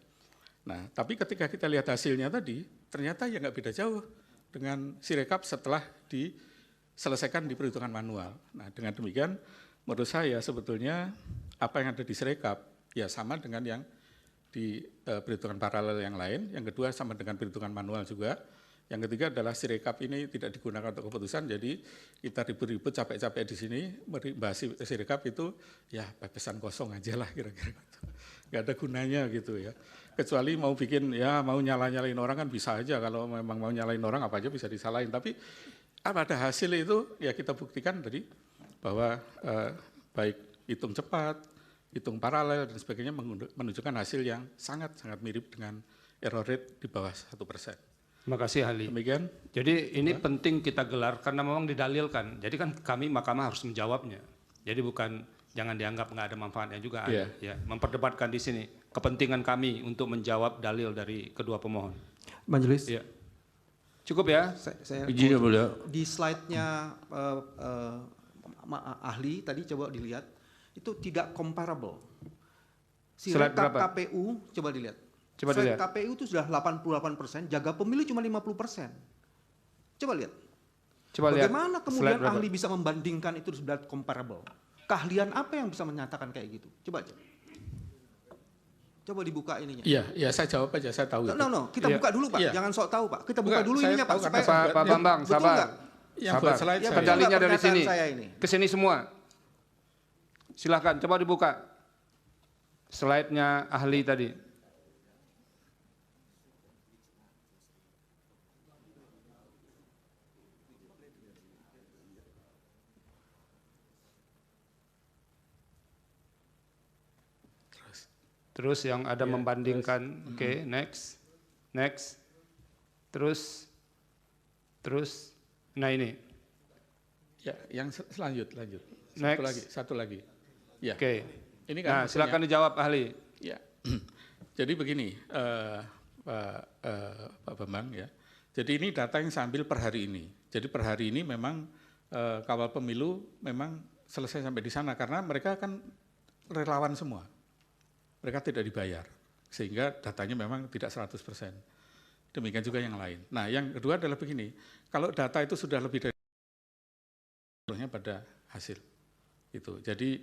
Nah, tapi ketika kita lihat hasilnya tadi, ternyata ya nggak beda jauh dengan Sirekap setelah diselesaikan di perhitungan manual. Nah, dengan demikian menurut saya sebetulnya apa yang ada di Sirekap ya sama dengan yang di perhitungan paralel yang lain. Yang kedua sama dengan perhitungan manual juga. Yang ketiga adalah Sirekap ini tidak digunakan untuk keputusan, jadi kita ribut-ribut capek-capek di sini membahas Sirekap itu ya pepesan kosong aja lah kira-kira. Nggak ada gunanya gitu ya. Kecuali mau bikin ya mau nyalain orang kan bisa aja, kalau memang mau nyalain orang apa aja bisa disalahin. Tapi pada hasil itu ya kita buktikan tadi bahwa baik hitung cepat, hitung paralel dan sebagainya menunjukkan hasil yang sangat-sangat mirip dengan error rate di bawah 1%. Terima kasih ahli. Demikian. Jadi ini penting kita gelar karena memang didalilkan. Jadi kan kami mahkamah harus menjawabnya. Jadi bukan jangan dianggap nggak ada manfaatnya juga. Yeah. Ya, memperdebatkan di sini kepentingan kami untuk menjawab dalil dari kedua pemohon. Majelis. Ya. Cukup ya. Saya Izin ya, Mulia. di slide-nya ahli tadi coba dilihat itu tidak comparable. Slide Sirekap berapa? KPU coba dilihat. Coba Slide dilihat. KPU itu sudah 88%, Jaga Pemilu cuma 50%. Coba lihat. Coba lihat. Bagaimana Slide kemudian berapa? ahli bisa membandingkan itu sudah comparable? Keahlian apa yang bisa menyatakan kayak gitu? Coba aja. Coba dibuka ininya. Iya, ya saya jawab aja, saya tahu. No, kita Iya. buka dulu Pak, Iya. jangan sok tahu Pak. Kita buka Enggak, dulu saya ininya Pak. tahu Supaya Pak Bambang, betul sabar. nggak? Yang buat slide Ya, saya. betul Dalilnya nggak dari pernyataan sini. saya ini? Ke sini semua. Silahkan, coba dibuka. Slide-nya ahli tadi. Terus yang ada membandingkan, oke, next, terus, nah ini, Ya, yang lanjut. Next. Satu lagi. Ya. oke. Ini kan Nah, silakan dijawab ahli. Ya. Jadi begini, Pak Bambang ya. Jadi ini data yang saya ambil per hari ini. Jadi per hari ini memang kawal pemilu memang selesai sampai di sana karena mereka kan relawan semua. Mereka tidak dibayar, sehingga datanya memang tidak 100%. Demikian juga yang lain. Nah, yang kedua adalah begini, kalau data itu sudah lebih dari pada hasil. Itu. Jadi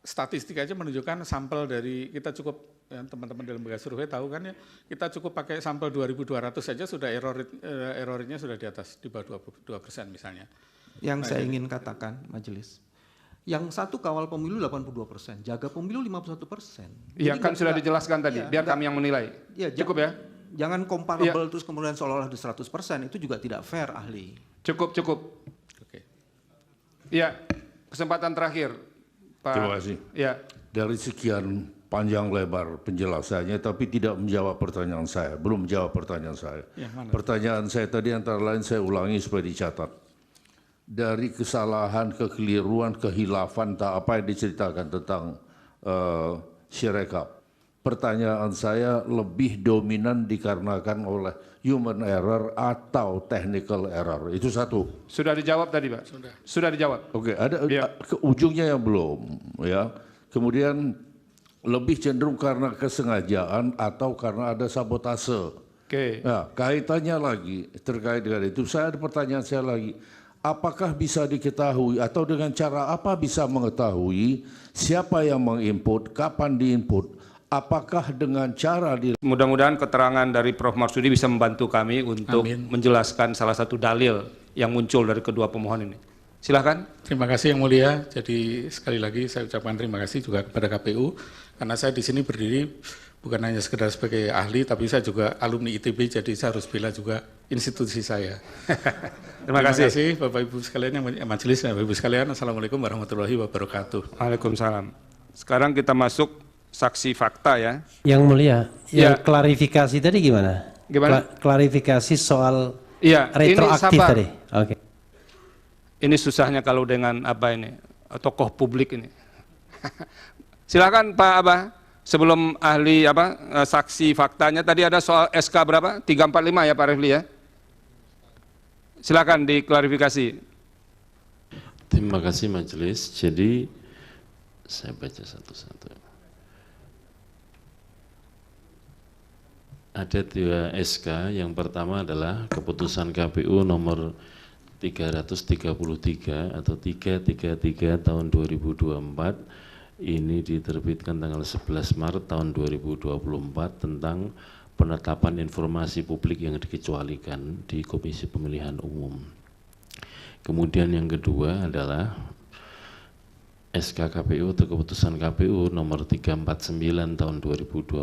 statistik aja menunjukkan sampel dari, kita cukup, ya, teman-teman dalam lembaga survei tahu kan ya, kita cukup pakai sampel 2.200 saja sudah errornya sudah di atas, di bawah 22% misalnya. Yang saya ingin katakan, Majelis, yang satu kawal pemilu 82%, Jaga Pemilu 51%. Iya kan sudah enggak, dijelaskan tadi, iya, biar enggak. kami yang menilai. Ya, Cukup ya? Jangan comparable terus kemudian seolah-olah di 100%, itu juga tidak fair ahli. Cukup. Oke. Ya, kesempatan terakhir, Pak. Terima kasih. Ya. Dari sekian panjang lebar penjelasannya, tapi tidak menjawab pertanyaan saya, belum menjawab pertanyaan saya. Yang mana? Pertanyaan saya tadi antara lain saya ulangi supaya dicatat. Dari kesalahan, kekeliruan, kehilafan, tak apa yang diceritakan tentang Sirekap. Pertanyaan saya lebih dominan dikarenakan oleh human error atau technical error. Itu satu. Sudah dijawab tadi, Pak? Sudah dijawab. Oke, ada Ya. ke ujungnya yang belum, ya. Kemudian lebih cenderung karena kesengajaan atau karena ada sabotase. Oke. Nah, kaitannya lagi terkait dengan itu, saya ada pertanyaan saya lagi. Apakah bisa diketahui atau dengan cara apa bisa mengetahui siapa yang menginput, kapan diinput? Apakah dengan cara Mudah-mudahan keterangan dari Prof. Marsudi bisa membantu kami untuk menjelaskan salah satu dalil yang muncul dari kedua pemohon ini. Silakan. Terima kasih Yang Mulia. Jadi sekali lagi saya ucapkan terima kasih juga kepada KPU karena saya di sini berdiri bukan hanya sekedar sebagai ahli, tapi saya juga alumni ITB, jadi saya harus bela juga institusi saya. Terima kasih. Bapak Ibu sekalian, yang majelis dan Bapak Ibu sekalian. Assalamualaikum warahmatullahi wabarakatuh. Waalaikumsalam. Sekarang kita masuk saksi fakta ya. Yang mulia, Ya. yang klarifikasi tadi gimana? Gimana? Klarifikasi soal Iya, ini retroaktif sabar. tadi. Oke. Ini susahnya kalau dengan apa ini, tokoh publik ini. Silakan Pak Abah, sebelum ahli saksi faktanya tadi ada soal SK berapa? 345 ya Pak Refli ya. Silakan diklarifikasi. Terima kasih majelis. Jadi saya baca satu-satu. Ada 2 SK. Yang pertama adalah keputusan KPU nomor 333 atau 333 tahun 2024. Ini diterbitkan tanggal 11 Maret tahun 2024 tentang penetapan informasi publik yang dikecualikan di Komisi Pemilihan Umum. Kemudian yang kedua adalah SK KPU atau keputusan KPU nomor 349 tahun 2024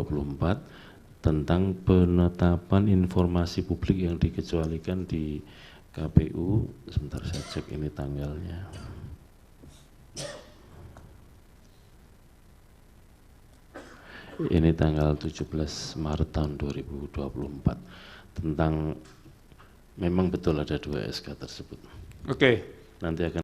tentang penetapan informasi publik yang dikecualikan di KPU. Sebentar saya cek ini tanggalnya. Ini tanggal 17 Maret tahun 2024 tentang, memang betul ada 2 SK tersebut. Oke. Nanti akan